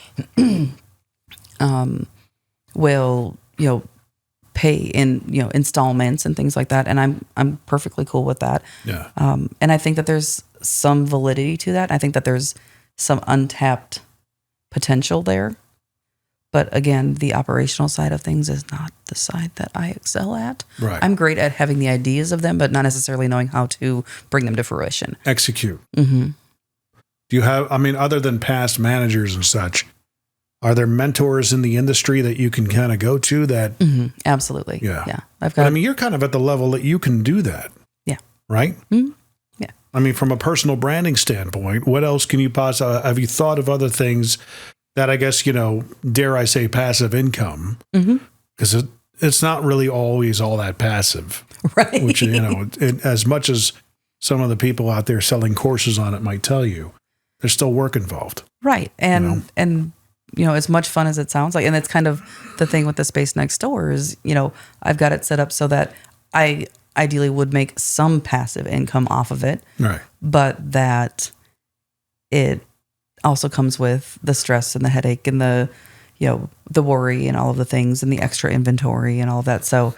will, pay in, installments and things like that. And I'm perfectly cool with that. Yeah. And I think that there's some validity to that. I think that there's some untapped potential there. But again, the operational side of things is not the side that I excel at. Right. I'm great at having the ideas of them, but not necessarily knowing how to bring them to fruition. Execute. Mm-hmm. Do you have, other than past managers and such, are there mentors in the industry that you can kind of go to that? Mm-hmm. Absolutely. Yeah. I've got. You're kind of at the level that you can do that. Yeah. Right? Mm-hmm. Yeah. From a personal branding standpoint, what else can you possibly, have you thought of other things that I guess, dare I say passive income? Because it's not really always all that passive. Right. Which, as much as some of the people out there selling courses on it might tell you, there's still work involved. Right. And as much fun as it sounds like, and that's kind of the thing with the space next door is, I've got it set up so that I ideally would make some passive income off of it. Right. But that it also comes with the stress and the headache and the worry and all of the things and the extra inventory and all of that. So,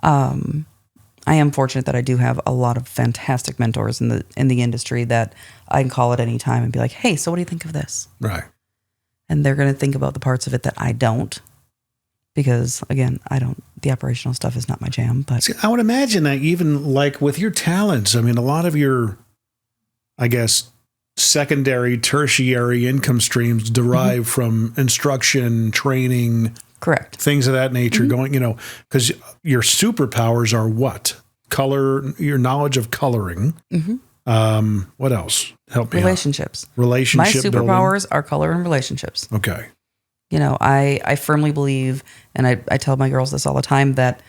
I am fortunate that I do have a lot of fantastic mentors in the industry that I can call at any time and be like, hey, so what do you think of this? Right. And they're going to think about the parts of it that I don't, because again, the operational stuff is not my jam, but see, I would imagine that even like with your talents, a lot of your, I guess, secondary, tertiary income streams derive from instruction, training, correct, things of that nature going, because your superpowers are what? Color, your knowledge of coloring. What else? Help me relationships. out. Relationship My building. superpowers are color and relationships. Okay. I firmly believe, and I tell my girls this all the time, that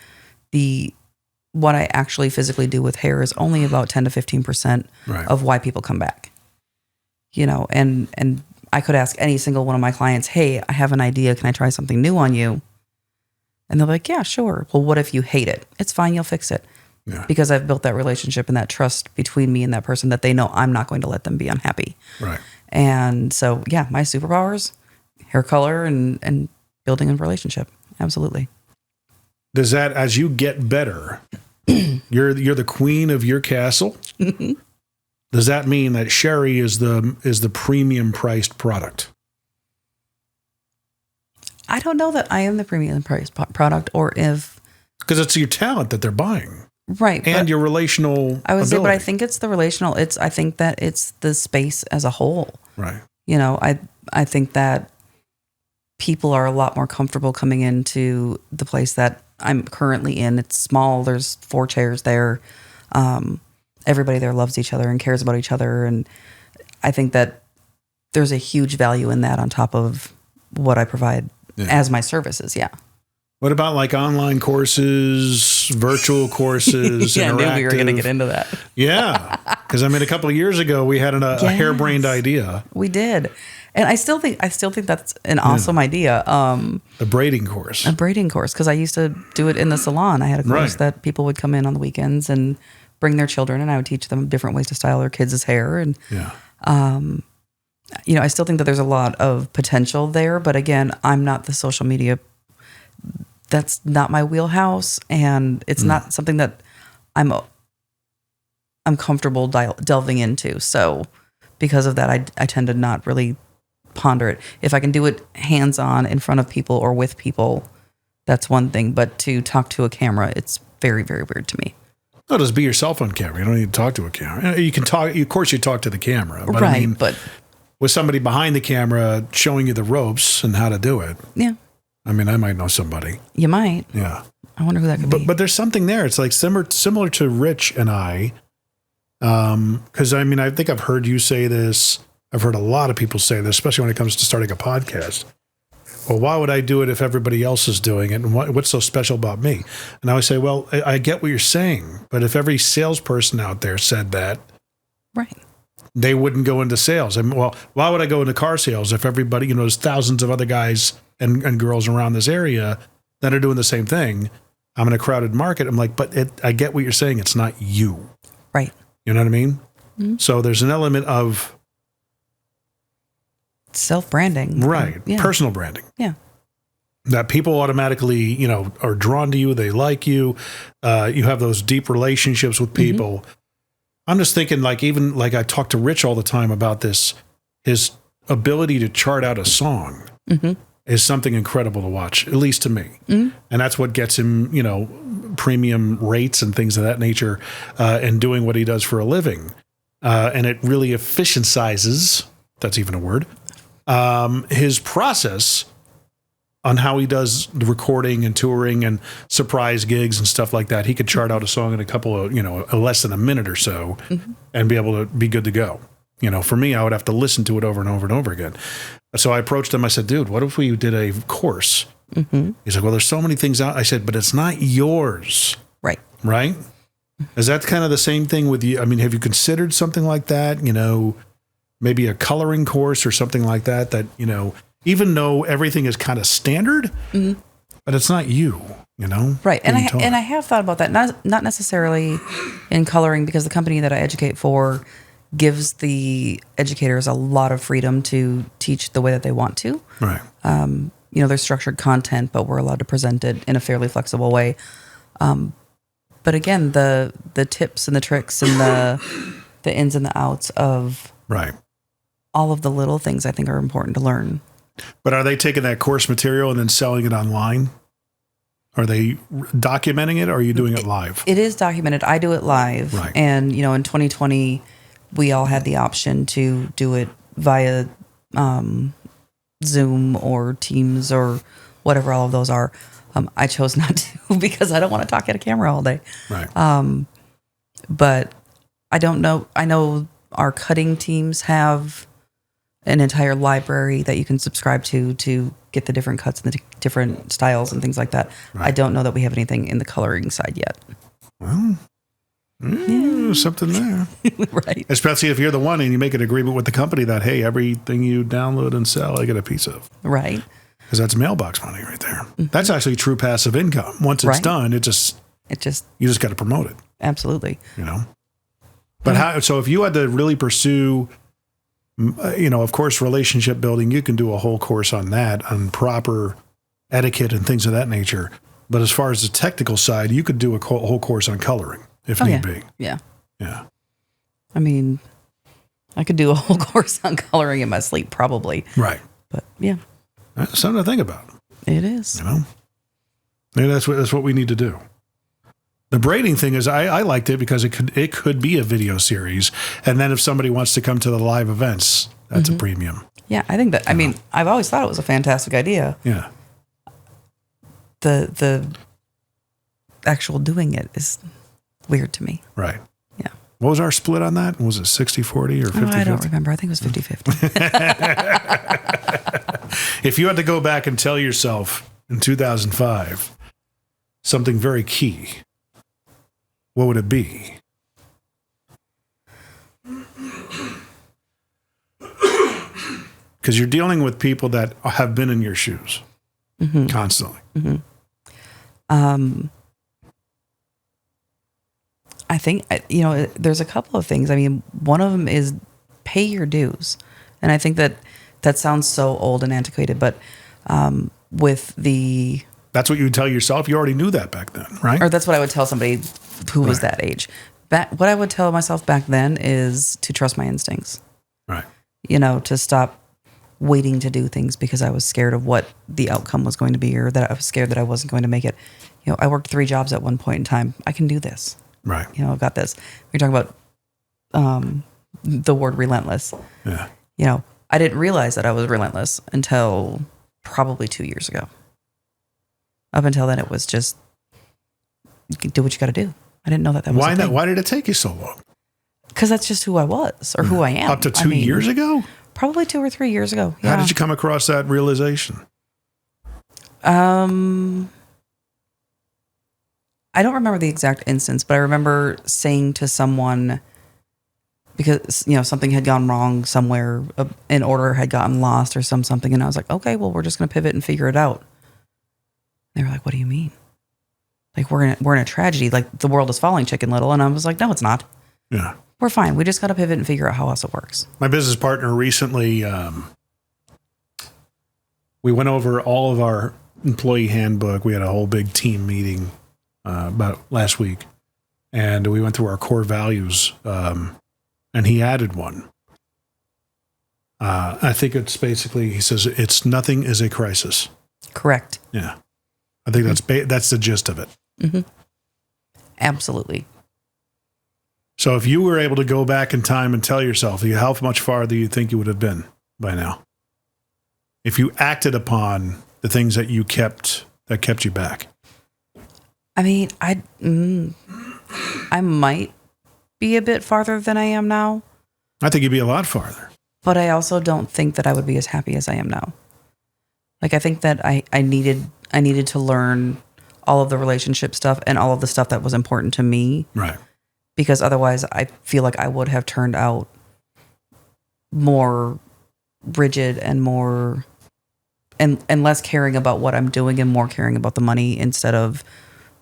what I actually physically do with hair is only about 10 to 15% Right. of why people come back. And I could ask any single one of my clients, hey, I have an idea. Can I try something new on you? And they'll be like, yeah, sure. Well, what if you hate it? It's fine. You'll fix it. Yeah. Because I've built that relationship and that trust between me and that person that they know I'm not going to let them be unhappy. Right. And so, yeah, my superpowers, hair color and building a relationship. Absolutely. Does that, as you get better, you're the queen of your castle? Does that mean that Sherri is the premium priced product? I don't know that I am the premium priced product, or if, because it's your talent that they're buying. right. And your relational I would say, but I ability. think it's the relational. I think that it's the space as a whole. Right. I think that people are a lot more comfortable coming into the place that I'm currently in. It's small. There's 4 chairs there. Everybody there loves each other and cares about each other. And I think that there's a huge value in that on top of what I provide as my services. Yeah. What about like online courses, virtual courses? Yeah, I knew we were going to interactive? get into that. Yeah. Because a couple of years ago we had a harebrained idea. We did. And I still think that's an awesome idea. A braiding course. A braiding course, because I used to do it in the salon. I had a course Right. that people would come in on the weekends and bring their children, and I would teach them different ways to style their kids' hair. And Yeah. I still think that there's a lot of potential there, but again, I'm not the social media. That's not my wheelhouse, and it's not something that I'm comfortable delving into. So because of that, I tend to not really ponder it. If I can do it hands-on in front of people or with people, that's one thing. But to talk to a camera, it's very, very weird to me. No, just be yourself on camera. You don't need to talk to a camera. You can talk. Of course, you talk to the camera, but right? I mean, but with somebody behind the camera showing you the ropes and how to do it. Yeah. I mean, I might know somebody. You might. Yeah. I wonder who that could be. But there's something there. It's like similar to Rich and I. Because I mean, I think I've heard you say this. I've heard a lot of people say this, especially when it comes to starting a podcast. Well, why would I do it if everybody else is doing it? And what's so special about me? And I always say, well, I get what you're saying, but if every salesperson out there said that, right, they wouldn't go into sales. I mean, well, why would I go into car sales if everybody, there's thousands of other guys and girls around this area that are doing the same thing? I'm in a crowded market. I'm like, but I get what you're saying. It's not you. Right. You know what I mean? Mm-hmm. So there's an element of self-branding. Right. Yeah. Personal branding. Yeah. That people automatically, are drawn to you. They like you. You have those deep relationships with people. Mm-hmm. I'm just thinking even I talk to Rich all the time about this, his ability to chart out a song is something incredible to watch, at least to me. Mm-hmm. And that's what gets him, premium rates and things of that nature, and doing what he does for a living. And it really efficientizes, that's even a word, his process on how he does the recording and touring and surprise gigs and stuff like that. He could chart out a song in a couple of, less than a minute or so and be able to be good to go. For me, I would have to listen to it over and over and over again. So I approached him. I said, dude, what if we did a course? Mm-hmm. He's like, well, there's so many things out. I said, but it's not yours. Right. Right? Is that kind of the same thing with you? I mean, have you considered something like that? Maybe a coloring course or something like that, even though everything is kind of standard, but it's not you, Right. And I have thought about that, not necessarily in coloring, because the company that I educate for gives the educators a lot of freedom to teach the way that they want to. Right. There's structured content, but we're allowed to present it in a fairly flexible way. But again, the tips and the tricks and the ins and the outs of right. all of the little things I think are important to learn. But are they taking that course material and then selling it online? Are they documenting it, or are you doing it live? It is documented. I do it live. Right. And, in 2020, we all had the option to do it via Zoom or Teams or whatever all of those are. I chose not to because I don't want to talk at a camera all day. Right. But I don't know. I know our cutting teams have an entire library that you can subscribe to get the different cuts and the different styles and things like that. Right. I don't know that we have anything in the coloring side yet. Well, something there. Right. Especially if you're the one and you make an agreement with the company that, hey, everything you download and sell, I get a piece of. Right. Because that's mailbox money right there. Mm-hmm. That's actually true passive income. Once it's done, you just got to promote it. Absolutely. But so if you had to really pursue, of course, relationship building, you can do a whole course on that, on proper etiquette and things of that nature. But as far as the technical side, you could do a whole course on coloring if need be. Yeah. Yeah. I mean, I could do a whole course on coloring in my sleep, probably. Right. But yeah. That's something to think about. It is. Maybe that's what we need to do. The braiding thing is, I liked it because it could be a video series, and then if somebody wants to come to the live events, that's a premium. Yeah, I think that. I mean, I've always thought it was a fantastic idea. Yeah. The actual doing it is weird to me. Right. Yeah. What was our split on that? Was it 60-40 or 50-50? I don't remember. I think it was 50-50. If you had to go back and tell yourself in 2005 something very key, what would it be? Because you're dealing with people that have been in your shoes constantly. Mm-hmm. I think, there's a couple of things. I mean, one of them is pay your dues. And I think that sounds so old and antiquated, but with the... That's what you would tell yourself? You already knew that back then, right? Or that's what I would tell somebody who was that age. What I would tell myself back then is to trust my instincts. Right. To stop waiting to do things because I was scared of what the outcome was going to be, or that I was scared that I wasn't going to make it. I worked 3 jobs at one point in time. I can do this. Right. I've got this. We're talking about the word relentless. Yeah. I didn't realize that I was relentless until probably 2 years ago. Up until then, it was just do what you got to do. I didn't know that was Why a not? thing. Why did it take you so long? Because that's just who I was, or who I am. Up to 2 years ago? Probably 2 or 3 years ago. Yeah. How did you come across that realization? I don't remember the exact instance, but I remember saying to someone, because something had gone wrong somewhere, an order had gotten lost or something, and I was like, okay, well, we're just going to pivot and figure it out. They were like, what do you mean? Like, we're in a tragedy, like the world is falling, Chicken Little. And I was like, no, it's not. Yeah. We're fine. We just got to pivot and figure out how else it works. My business partner recently, we went over all of our employee handbook. We had a whole big team meeting about last week, and we went through our core values, and he added one. I think it's basically, he says, it's nothing is a crisis. Correct. Yeah. I think that's the gist of it. Mm-hmm. Absolutely. So if you were able to go back in time and tell yourself, how much farther you think you would have been by now? If you acted upon the things that kept you back. I mean, I might be a bit farther than I am now. I think you'd be a lot farther. But I also don't think that I would be as happy as I am now. Like, I think that I needed to learn all of the relationship stuff and all of the stuff that was important to me. Right. Because otherwise I feel like I would have turned out more rigid and more and less caring about what I'm doing and more caring about the money instead of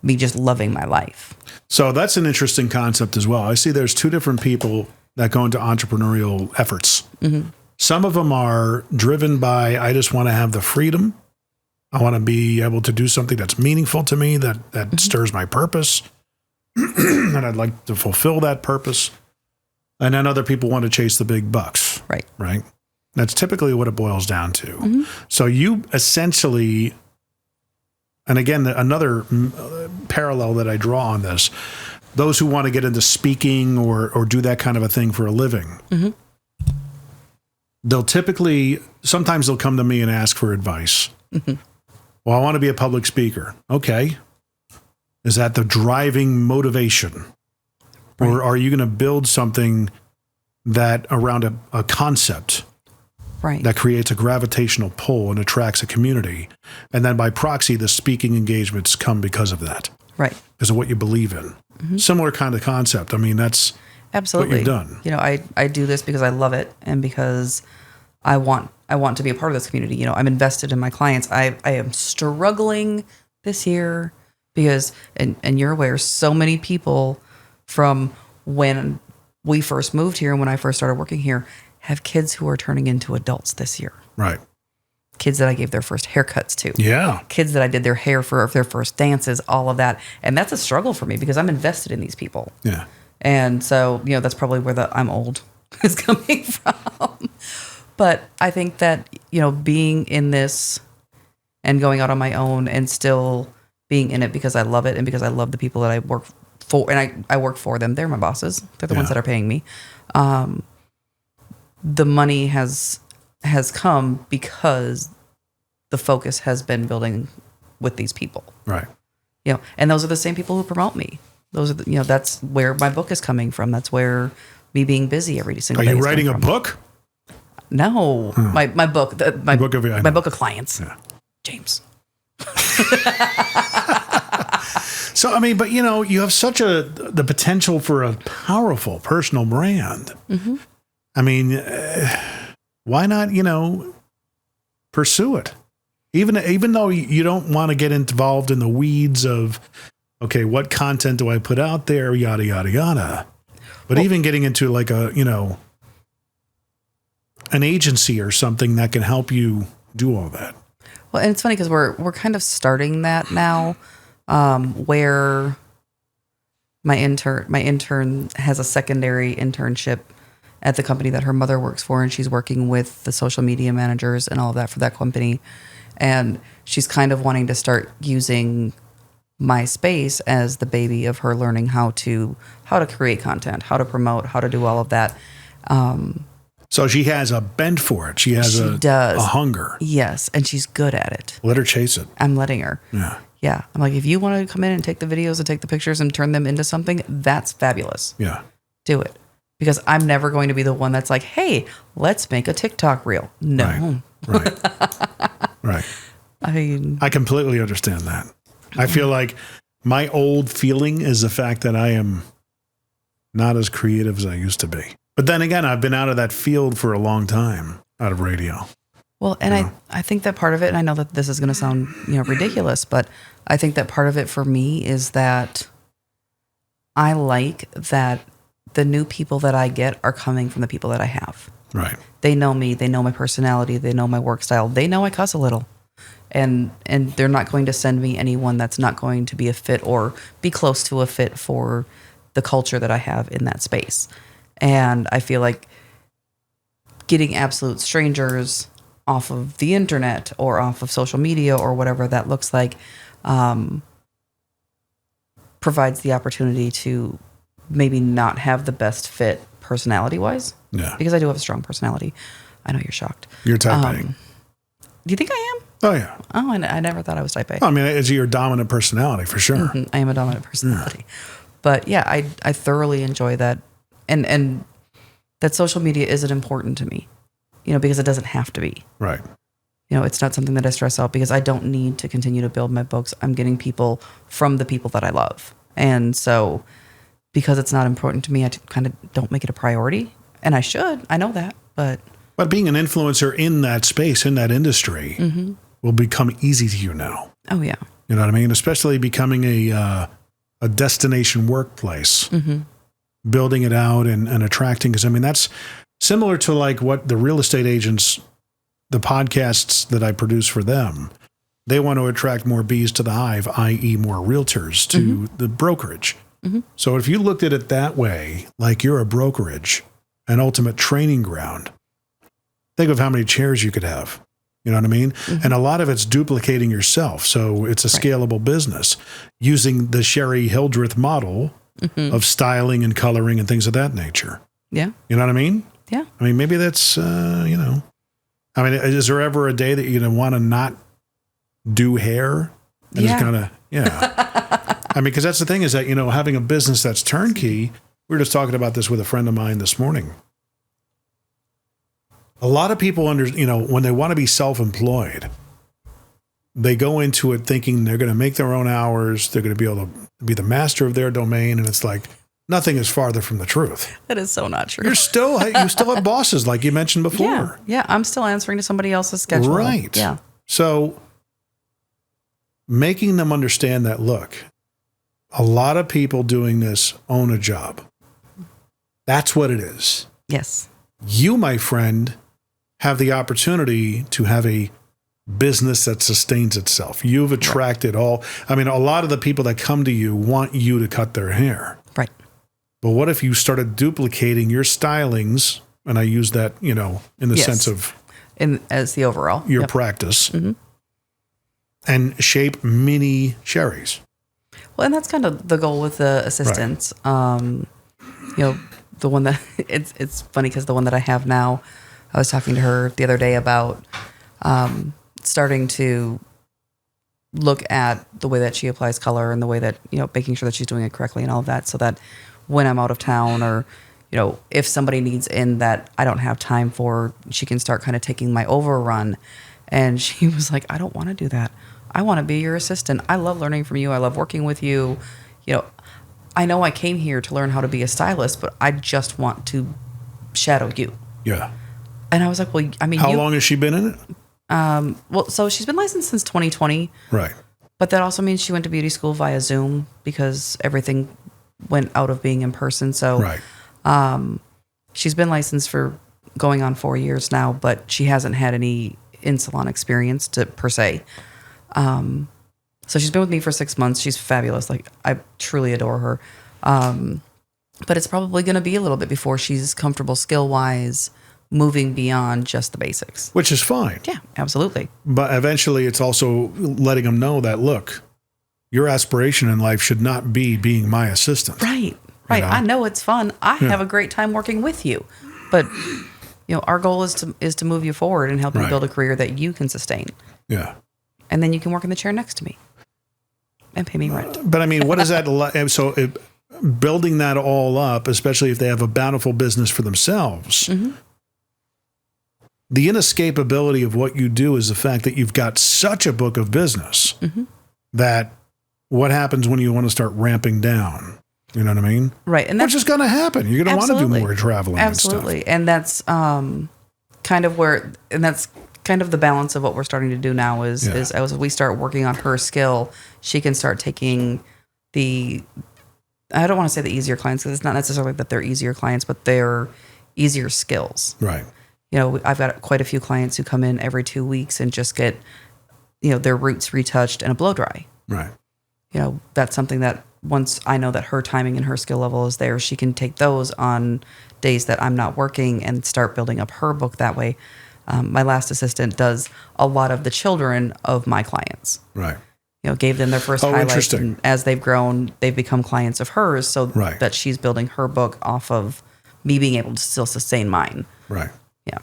me just loving my life. So that's an interesting concept as well. I see there's 2 different people that go into entrepreneurial efforts. Mm-hmm. Some of them are driven by, I just want to have the freedom. I want to be able to do something that's meaningful to me, that mm-hmm. stirs my purpose. And I'd like to fulfill that purpose. And then other people want to chase the big bucks. Right. Right. That's typically what it boils down to. Mm-hmm. So you essentially, and again, another parallel that I draw on this, those who want to get into speaking or do that kind of a thing for a living, mm-hmm. sometimes they'll come to me and ask for advice. Mm-hmm. Well, I want to be a public speaker. Okay. Is that the driving motivation? Right. Or are you going to build something that around a concept right. that creates a gravitational pull and attracts a community? And then by proxy, the speaking engagements come because of that. Right. Because of what you believe in. Mm-hmm. Similar kind of concept. I mean, that's absolutely what you've done. I do this because I love it and because I want to be a part of this community. I'm invested in my clients. I am struggling this year because, and you're aware, so many people from when we first moved here and when I first started working here have kids who are turning into adults this year. Right. Kids that I gave their first haircuts to. Yeah. Kids that I did their hair for their first dances, all of that. And that's a struggle for me because I'm invested in these people. Yeah. And so, that's probably where the I'm old is coming from. But I think that, being in this and going out on my own and still being in it because I love it and because I love the people that I work for, and I work for them. They're my bosses. They're the ones that are paying me. The money has come because the focus has been building with these people. Right. And those are the same people who promote me. Those are that's where my book is coming from. That's where me being busy every single day. Are you writing a book? No, my book, my book of clients. Yeah. James. So, I mean, but you have such the potential for a powerful personal brand. Mm-hmm. I mean, why not, pursue it? Even though you don't want to get involved in the weeds of, okay, what content do I put out there? Yada, yada, yada. But even getting into like an agency or something that can help you do all that. Well, and it's funny because we're kind of starting that now, where my intern has a secondary internship at the company that her mother works for, and she's working with the social media managers and all of that for that company. And she's kind of wanting to start using my space as the baby of her learning how to create content, how to promote, how to do all of that. So she has a bent for it. She has a hunger. Yes, and she's good at it. Let her chase it. I'm letting her. Yeah. Yeah. I'm like, if you want to come in and take the videos and take the pictures and turn them into something, that's fabulous. Yeah. Do it. Because I'm never going to be the one that's like, hey, let's make a TikTok reel. No. Right. I mean, I completely understand that. I feel like my old feeling is the fact that I am not as creative as I used to be. But then again, I've been out of that field for a long time, out of radio. well, and I think that part of it, and I know that this is going to sound, ridiculous, but I think that part of it for me is that I like that the new people that I get are coming from the people that I have. Right. They know me. They know my personality. They know my work style. They know I cuss a little. And they're not going to send me anyone that's not going to be a fit or be close to a fit for the culture that I have in that space. And I feel like getting absolute strangers off of the internet or off of social media or whatever that looks like provides the opportunity to maybe not have the best fit personality-wise. Yeah. Because I do have a strong personality. I know you're shocked. You're type A. Do you think I am? Oh, yeah. Oh, I never thought I was type A. I mean, it's your dominant personality for sure. Mm-hmm. I am a dominant personality. But yeah, I thoroughly enjoy that. And that social media isn't important to me, because it doesn't have to be. Right. It's not something that I stress out because I don't need to continue to build my books. I'm getting people from the people that I love. And so because it's not important to me, I kind of don't make it a priority. And I should. I know that. But being an influencer in that space, in that industry, will become easy to you now. Oh, yeah. You know what I mean? Especially becoming a destination workplace, building it out and attracting. Because, I mean, that's similar to like what the real estate agents, the podcasts that I produce for them, they want to attract more bees to the hive, i.e. more realtors to the brokerage. So if you looked at it that way, like you're a brokerage, an ultimate training ground, think of how many chairs you could have. You know what I mean? And a lot of it's duplicating yourself. So it's a scalable business using the Sherri Hildreth model of styling and coloring and things of that nature. Yeah. You know what I mean? Yeah. I mean, maybe that's, I mean, is there ever a day that you're going to want to not do hair? And just kind of, I mean, because that's the thing is that, having a business that's turnkey, we were just talking about this with a friend of mine this morning. A lot of people when they want to be self-employed, they go into it thinking they're going to make their own hours. They're going to be able to be the master of their domain. And it's like, nothing is farther from the truth. That is so not true. You still have bosses like you mentioned before. Yeah. I'm still answering to somebody else's schedule. Right. Yeah. So making them understand that, look, a lot of people doing this own a job. That's what it is. Yes. You, my friend, have the opportunity to have a business that sustains itself. You've attracted a lot of the people that come to you want you to cut their hair. Right. But what if you started duplicating your stylings, and I use that, in the sense of as the overall your practice, and shape mini Sherris. Well, and that's kind of the goal with the assistants. Right. The one that it's funny because the one that I have now, I was talking to her the other day about starting to look at the way that she applies color and the way that, making sure that she's doing it correctly and all of that, so that when I'm out of town or, if somebody needs in that I don't have time for, she can start kind of taking my overrun. And she was like, I don't want to do that. I want to be your assistant. I love learning from you. I love working with you. I know I came here to learn how to be a stylist, but I just want to shadow you. Yeah. And I was like, well, I mean, how long has she been in it? Well, so she's been licensed since 2020. Right. But that also means she went to beauty school via Zoom because everything went out of being in person. So she's been licensed for going on 4 years now, but she hasn't had any in-salon experience per se. So she's been with me for 6 months. She's fabulous. Like, I truly adore her. But it's probably going to be a little bit before she's comfortable skill-wise, moving beyond just the basics. Which is fine. Yeah, absolutely. But eventually it's also letting them know that, look, your aspiration in life should not be being my assistant. Right. You know? I know it's fun. I have a great time working with you. But, our goal is to move you forward and help you build a career that you can sustain. Yeah. And then you can work in the chair next to me and pay me rent. But I mean, what is that? Building that all up, especially if they have a bountiful business for themselves, the inescapability of what you do is the fact that you've got such a book of business that what happens when you want to start ramping down? You know what I mean? Right. And which is going to happen. You're going to want to do more traveling. Absolutely. And that's kind of that's kind of the balance of what we're starting to do now is as we start working on her skill, she can start taking I don't want to say the easier clients, because it's not necessarily that they're easier clients, but they're easier skills. Right. I've got quite a few clients who come in every 2 weeks and just get, their roots retouched and a blow dry. Right. That's something that once I know that her timing and her skill level is there, she can take those on days that I'm not working and start building up her book that way. My last assistant does a lot of the children of my clients. Right. Gave them their first highlights. And as they've grown, they've become clients of hers, so that she's building her book off of me being able to still sustain mine. Right. Yeah.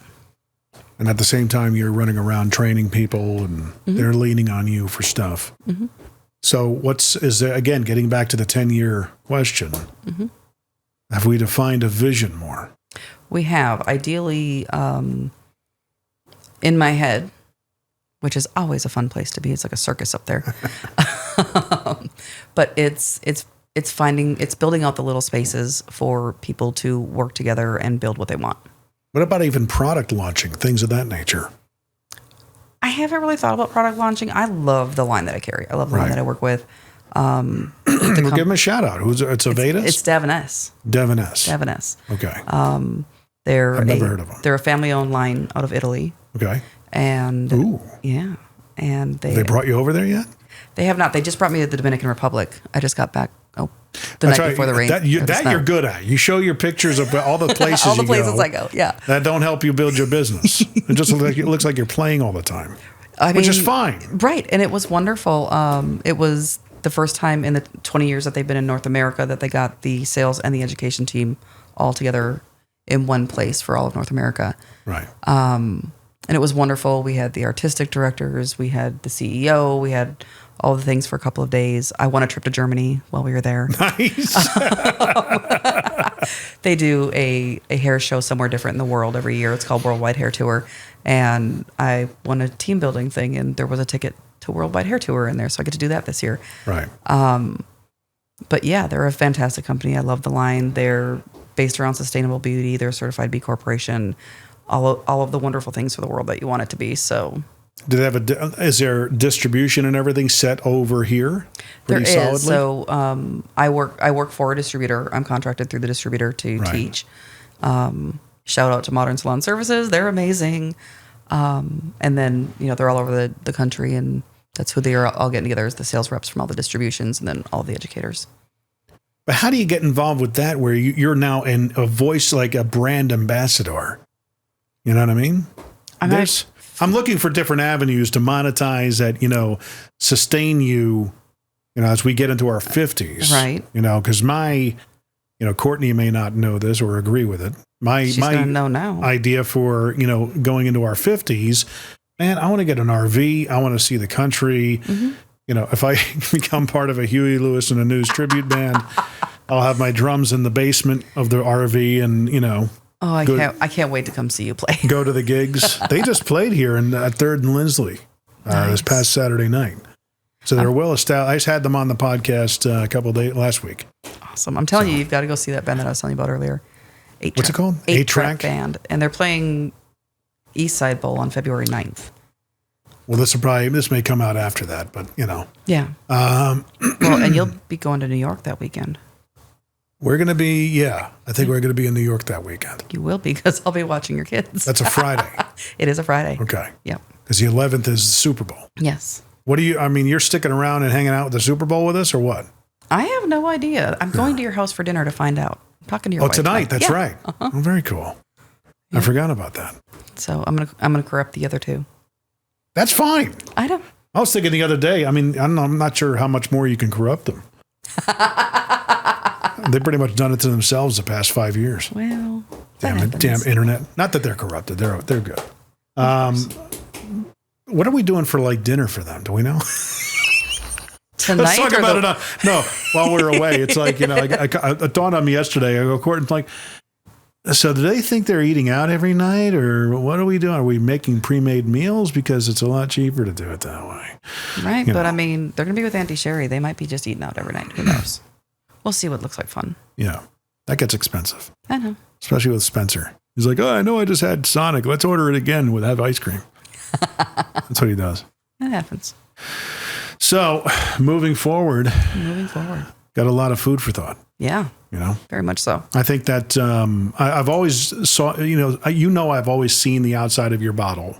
And at the same time, you're running around training people and they're leaning on you for stuff. So is there, again, getting back to the 10-year question, have we defined a vision more? We have. Ideally, in my head, which is always a fun place to be. It's like a circus up there. But it's building out the little spaces for people to work together and build what they want. What about even product launching, things of that nature? I haven't really thought about product launching. I love the line that I carry. I love the line that I work with. Well, give them a shout out. It's Avedas? It's Devon-S. Devon-S. Devon-S. Okay. I've never heard of them. They're a family-owned line out of Italy. Okay. And and they brought you over there yet? They have not. They just brought me to the Dominican Republic. I just got back the night before the rain. That you're good at. You show your pictures of all the places all the places I go. Yeah. That don't help you build your business. It looks like you're playing all the time, which is fine. Right, and it was wonderful. It was the first time in the 20 years that they've been in North America that they got the sales and the education team all together in one place for all of North America. Right. And it was wonderful. We had the artistic directors, we had the CEO, we had all the things for a couple of days. I won a trip to Germany while we were there. Nice. They do a hair show somewhere different in the world every year. It's called Worldwide Hair Tour. And I won a team building thing, and there was a ticket to Worldwide Hair Tour in there. So I get to do that this year. Right. But yeah, they're a fantastic company. I love the line. They're based around sustainable beauty. They're a certified B Corporation. All of the wonderful things for the world that you want it to be. So, is there distribution and everything set over here? There is. So, I work for a distributor. I'm contracted through the distributor to teach. Shout out to Modern Salon Services. They're amazing. And then, they're all over the country, and that's who they are all getting together, is the sales reps from all the distributions and then all the educators. But how do you get involved with that where you're now a voice, like a brand ambassador? You know what I mean? I'm looking for different avenues to monetize that, sustain you, as we get into our 50s. Right. Because Courtney may not know this or agree with it. She's gonna know now. Idea for, going into our 50s, man, I want to get an RV. I want to see the country. If I become part of a Huey Lewis and the News tribute band, I'll have my drums in the basement of the RV and, Oh, I can't wait to come see you play. Go to the gigs. They just played here at 3rd and Lindsley this past Saturday night. So they're well established. I just had them on the podcast a couple of days last week. Awesome. I'm telling you, you've got to go see that band that I was telling you about earlier. What's it called? 8-track band. And they're playing East Side Bowl on February 9th. Well, this may come out after that, but Yeah. Well, and you'll be going to New York that weekend. We're going to be, I think we're going to be in New York that weekend. You will be, because I'll be watching your kids. That's a Friday. It is a Friday. Okay. Yep. Because the 11th is the Super Bowl. Yes. You're sticking around and hanging out with the Super Bowl with us or what? I have no idea. I'm going to your house for dinner to find out. I'm talking to your wife tonight. That's right. Uh-huh. Oh, very cool. Yeah. I forgot about that. So I'm gonna corrupt the other two. That's fine. I don't. I was thinking the other day, I don't know, I'm not sure how much more you can corrupt them. They've pretty much done it to themselves the past 5 years. Well, damn internet. Not that they're corrupted. They're good. What are we doing for like dinner for them? Do we know? Tonight. Let's talk about it. No, while we're away, it's like, it dawned on me yesterday. I go, Courtney's like, so do they think they're eating out every night, or what are we doing? Are we making pre-made meals? Because it's a lot cheaper to do it that way. Right. But I mean, they're going to be with Auntie Sherri. They might be just eating out every night. Who knows? We'll see what looks like fun. Yeah. That gets expensive. I know. Especially with Spencer. He's like, I know I just had Sonic. Let's order it again with have ice cream. That's what he does. That happens. So moving forward. Got a lot of food for thought. Yeah. Very much so. I think that I've always I've always seen the outside of your bottle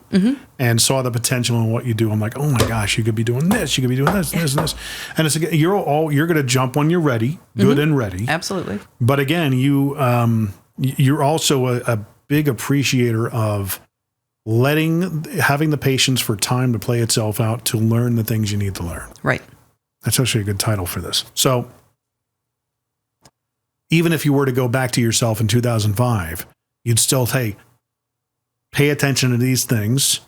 and saw the potential in what you do. I'm like, oh my gosh, you could be doing this. You could be doing this, this, and this. And it's you're going to jump when you're ready, good and ready. Absolutely. But again, you're also a big appreciator of having the patience for time to play itself out to learn the things you need to learn. Right. That's actually a good title for this. So even if you were to go back to yourself in 2005, you'd still, pay attention to these things.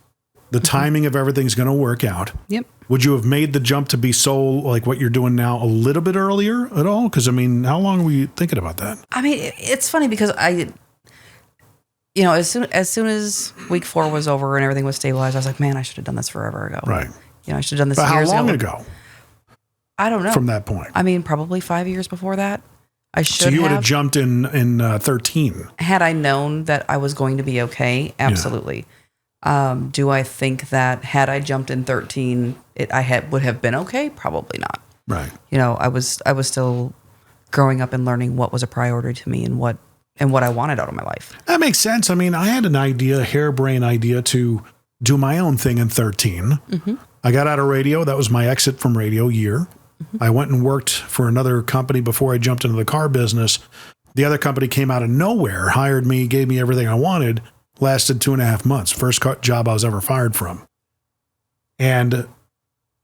The timing of everything's going to work out. Yep. Would you have made the jump to be like what you're doing now a little bit earlier at all? Because, how long were you thinking about that? It's funny because as soon as week 4 was over and everything was stabilized, I was like, man, I should have done this forever ago. Right. I should have done this but years how long ago. ago? I don't know. From that point. Probably 5 years before that. So you would have jumped in 13. Had I known that I was going to be okay, absolutely. Yeah. Do I think that had I jumped in 13, would have been okay? Probably not. Right. I was still growing up and learning what was a priority to me and what I wanted out of my life. That makes sense. I had an idea, a harebrained idea to do my own thing in 13. Mm-hmm. I got out of radio. That was my exit from radio year. I went and worked for another company before I jumped into the car business. The other company came out of nowhere, hired me, gave me everything I wanted, lasted 2.5 months. First job I was ever fired from. And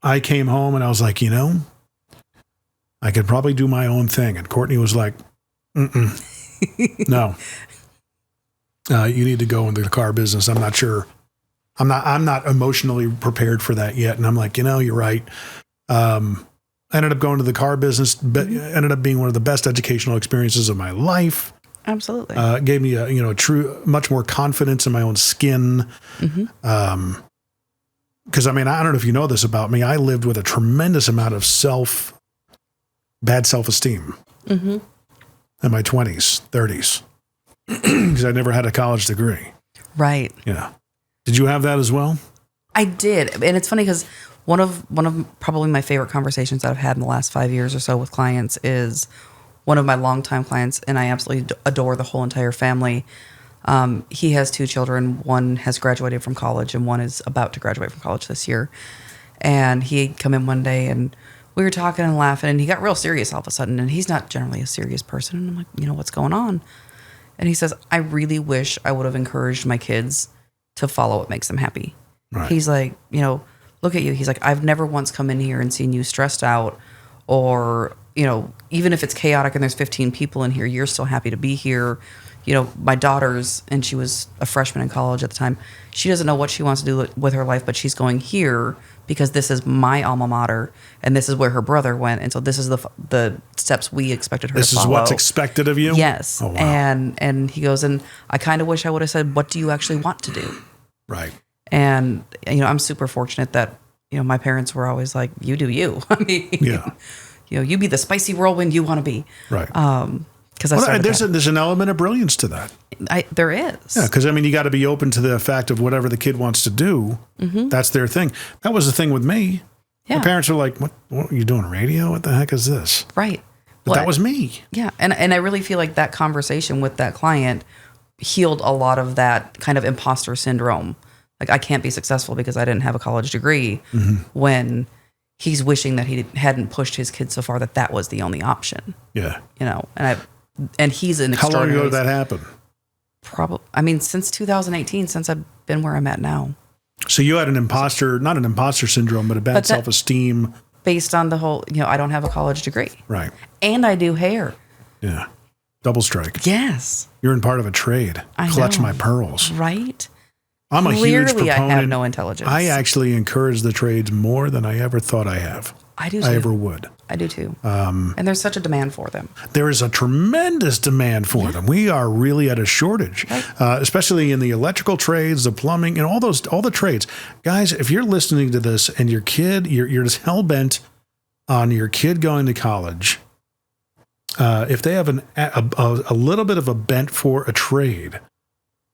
I came home and I was like, I could probably do my own thing. And Courtney was like, no, you need to go into the car business. I'm not sure. I'm not emotionally prepared for that yet. And I'm like, you're right. I ended up going to the car business, but ended up being one of the best educational experiences of my life. Absolutely. Gave me much more confidence in my own skin. Mm-hmm. Because I don't know if you know this about me. I lived with a tremendous amount of bad self-esteem in my 20s, 30s, because I never had a college degree. Right. Yeah. Did you have that as well? I did, and it's funny because one of probably my favorite conversations that I've had in the last 5 years or so with clients is one of my longtime clients, and I absolutely adore the whole entire family. He has 2 children. One has graduated from college, and one is about to graduate from college this year. And he'd come in one day, and we were talking and laughing, and he got real serious all of a sudden. And he's not generally a serious person. And I'm like, what's going on? And he says, I really wish I would have encouraged my kids to follow what makes them happy. Right. He's like, look at you. He's like, I've never once come in here and seen you stressed out or, even if it's chaotic and there's 15 people in here, you're still happy to be here. My daughter's, and she was a freshman in college at the time. She doesn't know what she wants to do with her life, but she's going here because this is my alma mater and this is where her brother went. And so this is the steps we expected her to follow. This is what's expected of you? Yes. Oh, wow. And he goes, and I kind of wish I would have said, what do you actually want to do? Right. And, I'm super fortunate that, my parents were always like, you do you. Yeah. You be the spicy whirlwind you want to be. Right. Because there's an element of brilliance to that. There is. Yeah, because you got to be open to the fact of whatever the kid wants to do. Mm-hmm. That's their thing. That was the thing with me. Yeah. My parents were like, "What are you doing? Radio? What the heck is this?" Right. But that was me. Yeah. And I really feel like that conversation with that client healed a lot of that kind of imposter syndrome. Like, I can't be successful because I didn't have a college degree, when he's wishing that he hadn't pushed his kids so far that was the only option. Yeah. You know, and he's an How long extraordinary. ago did that happen? Probably, I mean, since 2018, since I've been where I'm at now. So you had not an imposter syndrome, but a bad self-esteem. Based on the whole, I don't have a college degree. Right. And I do hair. Yeah. Double strike. Yes. You're in part of a trade. I Clutch know. my pearls. Right. I'm a huge proponent. Clearly, I have no intelligence. I actually encourage the trades more than I ever thought I have. I do too. I ever would. I do too. And there's such a demand for them. There is a tremendous demand for them. We are really at a shortage, especially in the electrical trades, the plumbing, and all the trades. Guys, if you're listening to this and your kid, you're just hell bent on your kid going to college, if they have a little bit of a bent for a trade,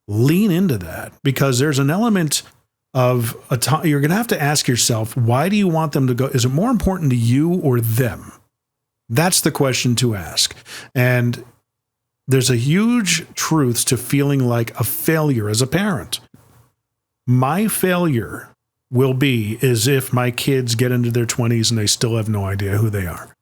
lean into that, because there's an element of you're going to have to ask yourself, why do you want them to go? Is it more important to you or them? That's the question to ask. And there's a huge truth to feeling like a failure as a parent. My failure will be is if my kids get into their 20s and they still have no idea who they are.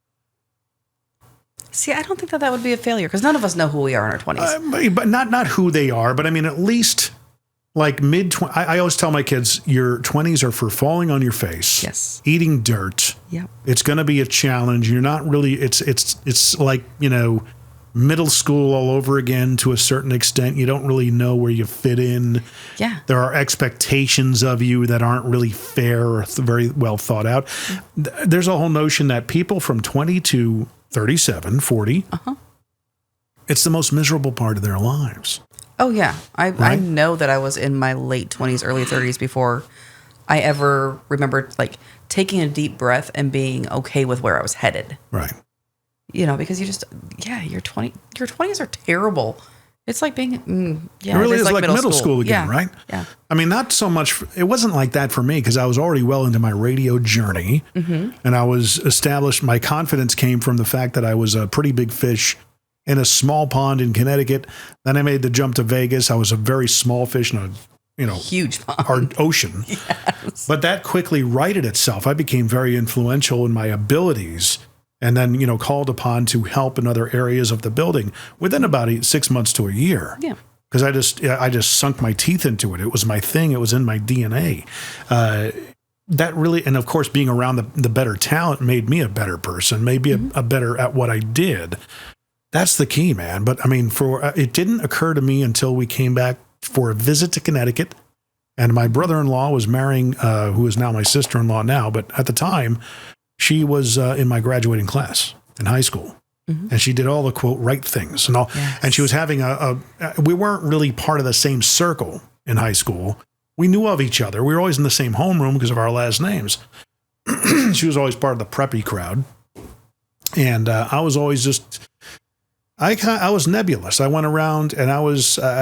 See, I don't think that would be a failure, because none of us know who we are in our 20s. But not who they are, but I mean, at least like mid-20s. I always tell my kids, your 20s are for falling on your face. Yes. Eating dirt. Yep. It's going to be a challenge. You're not really, it's like, middle school all over again to a certain extent. You don't really know where you fit in. Yeah. There are expectations of you that aren't really fair or very well thought out. There's a whole notion that people from 20 to 37, 40, it's the most miserable part of their lives. Oh, yeah. I know that I was in my late 20s, early 30s before I ever remembered taking a deep breath and being okay with where I was headed. Right. Because your 20s are terrible. It's like being, it really is like middle school again, right? Yeah. I mean, not so much, it wasn't like that for me, because I was already well into my radio journey, and I was established. My confidence came from the fact that I was a pretty big fish in a small pond in Connecticut. Then I made the jump to Vegas. I was a very small fish in a, huge pond. Our ocean. Yes. But that quickly righted itself. I became very influential in my abilities, and then, called upon to help in other areas of the building within about 6 months to a year. Yeah. Because I just sunk my teeth into it. It was my thing. It was in my DNA. That really, and of course, being around the better talent made me a better person, maybe a better at what I did. That's the key, man. But I mean, it didn't occur to me until we came back for a visit to Connecticut, and my brother-in-law was marrying, who is now my sister-in-law now, but at the time, she was in my graduating class in high school, and she did all the quote right things and all. Yes. And she was having we weren't really part of the same circle in high school. We knew of each other. We were always in the same homeroom because of our last names. She was always part of the preppy crowd, and I was always just. I was nebulous. I went around and I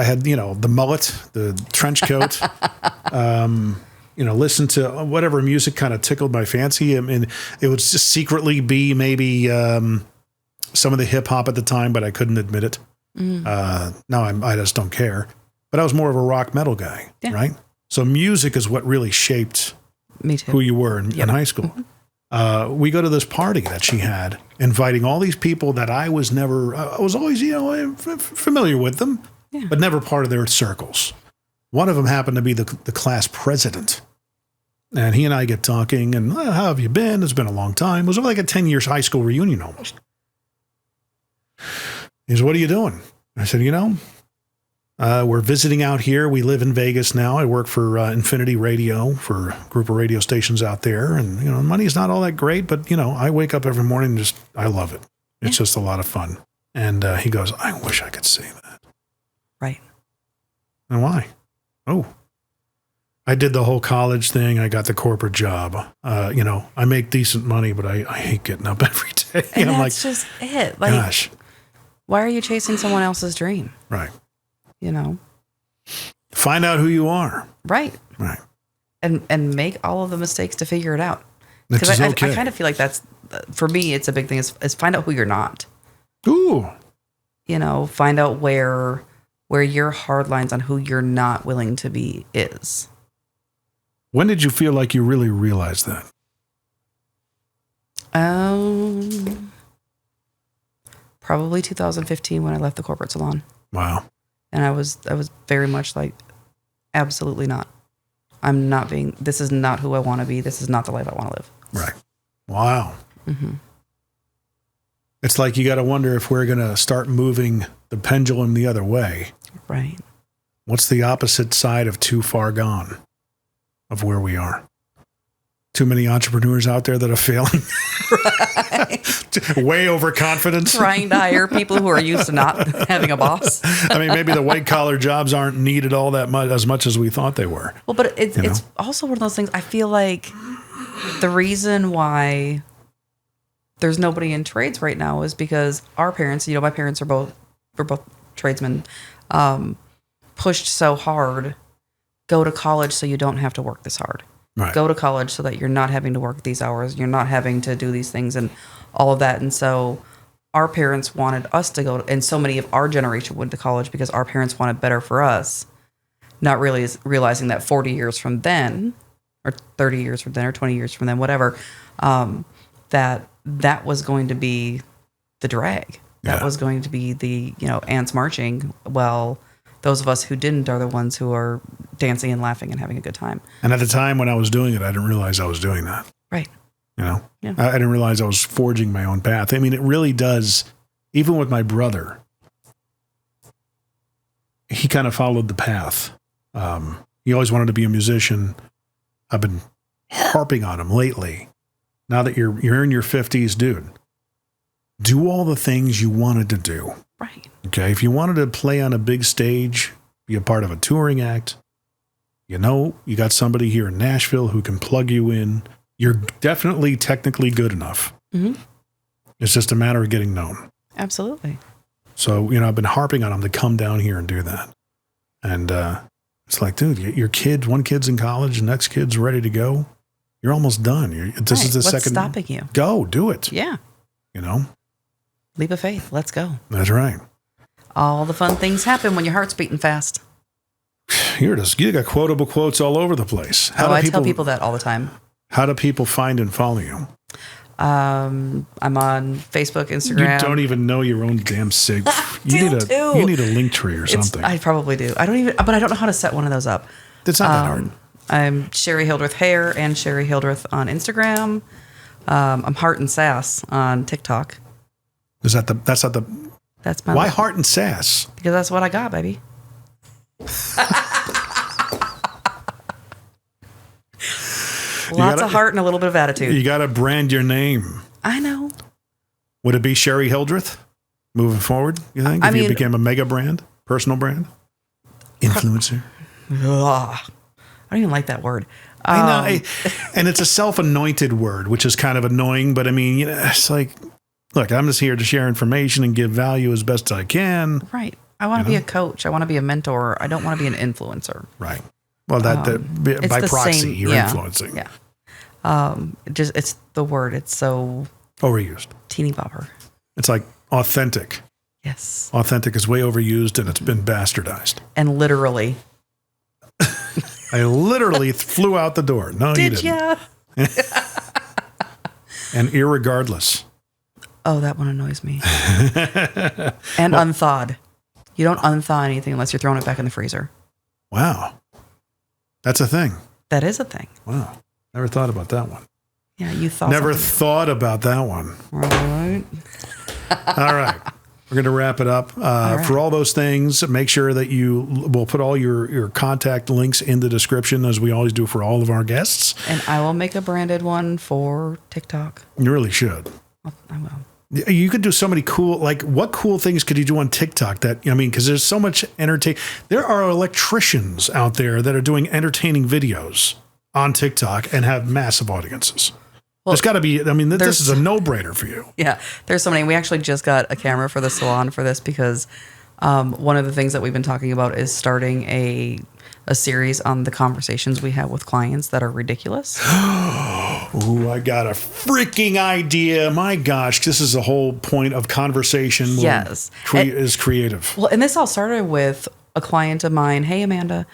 had, the mullet, the trench coat, listen to whatever music kind of tickled my fancy. I mean, it would just secretly be maybe some of the hip hop at the time, but I couldn't admit it. Now I just don't care. But I was more of a rock metal guy, right? So music is what really shaped Me too. who you were in high school. We go to this party that she had, inviting all these people that I was always, familiar with them, but never part of their circles. One of them happened to be the class president. And he and I get talking, and how have you been? It's been a long time. It was like a 10 years high school reunion almost. He said, what are you doing? I said, we're visiting out here. We live in Vegas now. I work for Infinity Radio, for a group of radio stations out there. And, money's not all that great, but, I wake up every morning and I love it. It's just a lot of fun. And he goes, I wish I could say that. Right. And why? Oh, I did the whole college thing. I got the corporate job. I make decent money, but I hate getting up every day. And that's just it. Gosh. Why are you chasing someone else's dream? Right. Find out who you are. Right. Right. And make all of the mistakes to figure it out. Because I kind of feel like that's, for me, it's a big thing is find out who you're not. Ooh. You know, find out where your hard lines on who you're not willing to be is. When did you feel like you really realized that? Probably 2015 when I left the corporate salon. Wow. And I was very much like, absolutely not. This is not who I want to be. This is not the life I want to live. Right. Wow. Mm-hmm. It's like you got to wonder if we're going to start moving the pendulum the other way. Right. What's the opposite side of too far gone of where we are? Too many entrepreneurs out there that are failing. Right. Way overconfident. Trying to hire people who are used to not having a boss. I mean, maybe the white collar jobs aren't needed all that much as we thought they were. Well, but it's also one of those things. I feel like the reason why there's nobody in trades right now is because our parents, my parents were both tradesmen, pushed so hard. Go to college so you don't have to work this hard. Right. Go to college so that you're not having to work these hours. You're not having to do these things and all of that. And so our parents wanted us to go, and so many of our generation went to college because our parents wanted better for us, not really realizing that 40 years from then, or 30 years from then, or 20 years from then, whatever, that was going to be the drag. That was going to be the, ants marching. Well, those of us who didn't are the ones who are dancing and laughing and having a good time. And at the time when I was doing it, I didn't realize I was doing that. Right. Yeah. I didn't realize I was forging my own path. I mean, it really does. Even with my brother, he kind of followed the path. He always wanted to be a musician. I've been harping on him lately. Now that you're in your 50s, dude, do all the things you wanted to do. Right. Okay. If you wanted to play on a big stage, be a part of a touring act, you got somebody here in Nashville who can plug you in. You're definitely technically good enough. Mm-hmm. It's just a matter of getting known. Absolutely. So, I've been harping on him to come down here and do that. And it's like, dude, one kid's in college, the next kid's ready to go. You're almost done. This is the What's second. stopping you? Go, do it. Yeah. Leap of faith. Let's go. That's right. All the fun things happen when your heart's beating fast. You got quotable quotes all over the place. I tell people that all the time. How do people find and follow you? I'm on Facebook, Instagram. You don't even know your own damn sig. You need a link tree or something. I probably do. But I don't know how to set one of those up. It's not that hard. I'm Sherri Hildreth Hair and Sherri Hildreth on Instagram. I'm Heart and Sass on TikTok. That's my Why Heart and Sass? Because that's what I got, baby. Lots of heart and a little bit of attitude. You got to brand your name. I know. Would it be Sherri Hildreth moving forward, you think? If you became a mega brand, personal brand? Influencer? I don't even like that word. I know. And it's a self-anointed word, which is kind of annoying. But I mean, it's like, look, I'm just here to share information and give value as best I can. Right. I want to be a coach. I want to be a mentor. I don't want to be an influencer. Right. Well, by proxy, you're influencing. Yeah. It's the word. It's so overused. Teeny bopper. It's like authentic. Yes. Authentic is way overused and it's been bastardized. And literally. I literally flew out the door. No, you didn't. Did ya? And irregardless. Oh, that one annoys me. And unthawed. You don't unthaw anything unless you're throwing it back in the freezer. Wow. That's a thing. That is a thing. Wow. Never thought about that one. Yeah, you thought. Never thought about that one. All right. All right. We're going to wrap it up. For all those things, make sure that we'll put all your contact links in the description, as we always do for all of our guests. And I will make a branded one for TikTok. You really should. I will. You could do so many cool, what cool things could you do on TikTok because there's so much there are electricians out there that are doing entertaining videos on TikTok and have massive audiences. Well, there's got to be, this is a no-brainer for you. Yeah, there's so many. We actually just got a camera for the salon for this because one of the things that we've been talking about is starting a series on the conversations we have with clients that are ridiculous. Ooh, I got a freaking idea. My gosh, this is the whole point of conversation. Yes. Is creative. Well, and this all started with a client of mine. Hey, Amanda.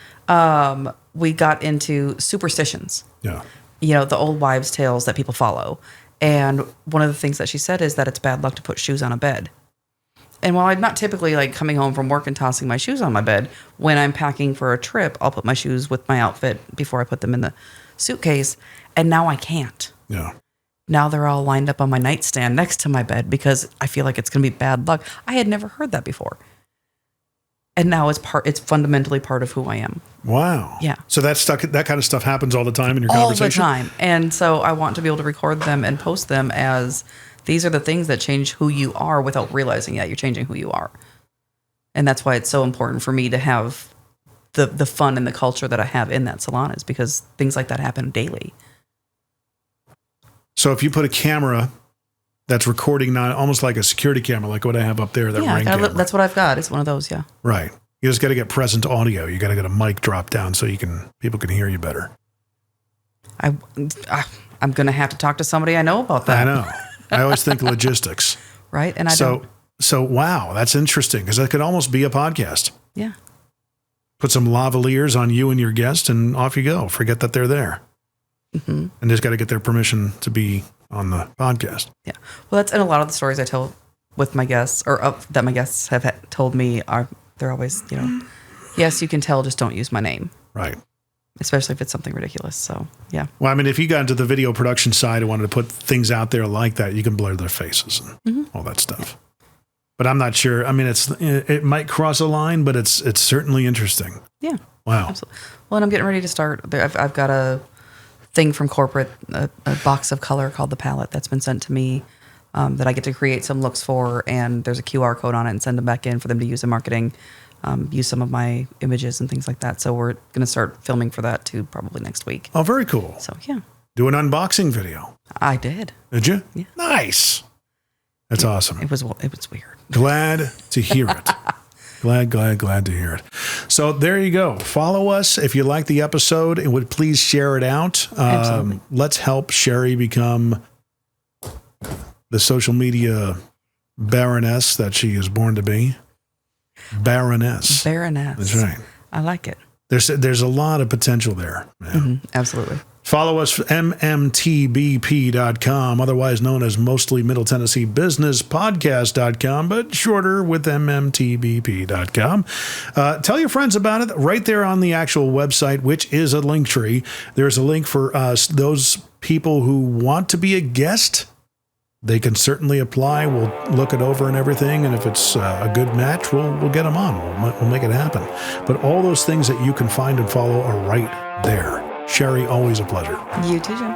We got into superstitions. Yeah. You know, the old wives' tales that people follow. And one of the things that she said is that it's bad luck to put shoes on a bed. And while I'm not typically like coming home from work and tossing my shoes on my bed, when I'm packing for a trip, I'll put my shoes with my outfit before I put them in the suitcase. And now I can't. Yeah. Now they're all lined up on my nightstand next to my bed because I feel like it's going to be bad luck. I had never heard that before. And now it's fundamentally part of who I am. Wow. Yeah. So that kind of stuff happens all the time in your conversation? All the time. And so I want to be able to record them and post them as these are the things that change who you are without realizing that you're changing who you are. And that's why it's so important for me to have the fun and the culture that I have in that salon, is because things like that happen daily. So if you put a camera that's recording, not almost like a security camera, like what I have up there, that Ring camera. That's what I've got. It's one of those, yeah. Right. You just got to get present audio. You got to get a mic drop down so people can hear you better. I'm going to have to talk to somebody I know about that. I know. I always think logistics. Right? And I don't. So wow, that's interesting, because that could almost be a podcast. Yeah. Put some lavaliers on you and your guest, and off you go. Forget that they're there. Mm-hmm. And just got to get their permission to be on the podcast. Yeah. Well, and a lot of the stories I tell with my guests, or that my guests have told me, they're always, yes, you can tell, just don't use my name. Right. Especially if it's something ridiculous. So, yeah. Well, I mean, if you got into the video production side and wanted to put things out there like that, you can blur their faces and all that stuff. But I'm not sure. I mean, it might cross a line, but it's certainly interesting. Yeah. Wow. Absolutely. Well, and I'm getting ready to start. I've got a thing from corporate, a box of color called the palette that's been sent to me, that I get to create some looks for, and there's a QR code on it and send them back in for them to use in marketing. Use some of my images and things like that. So we're going to start filming for that too, probably next week. Oh, very cool. So, yeah. Do an unboxing video. I did. Did you? Yeah. Nice. That's awesome. It was weird. Glad to hear it. Glad to hear it. So there you go. Follow us if you like the episode, and would please share it out. Absolutely. Let's help Sherri become the social media baroness that she is born to be. Baroness. That's right. I like it. There's a lot of potential there. Absolutely. Follow us at MMTBP.com, otherwise known as Mostly Middle Tennessee Business Podcast.com, but shorter with MMTBP.com. Tell your friends about it right there on the actual website, which is a link tree. There's a link for those people who want to be a guest. They can certainly apply. We'll look it over and everything, and if it's a good match, we'll get them on. We'll make it happen. But all those things that you can find and follow are right there. Sherri, always a pleasure. You too, Jim.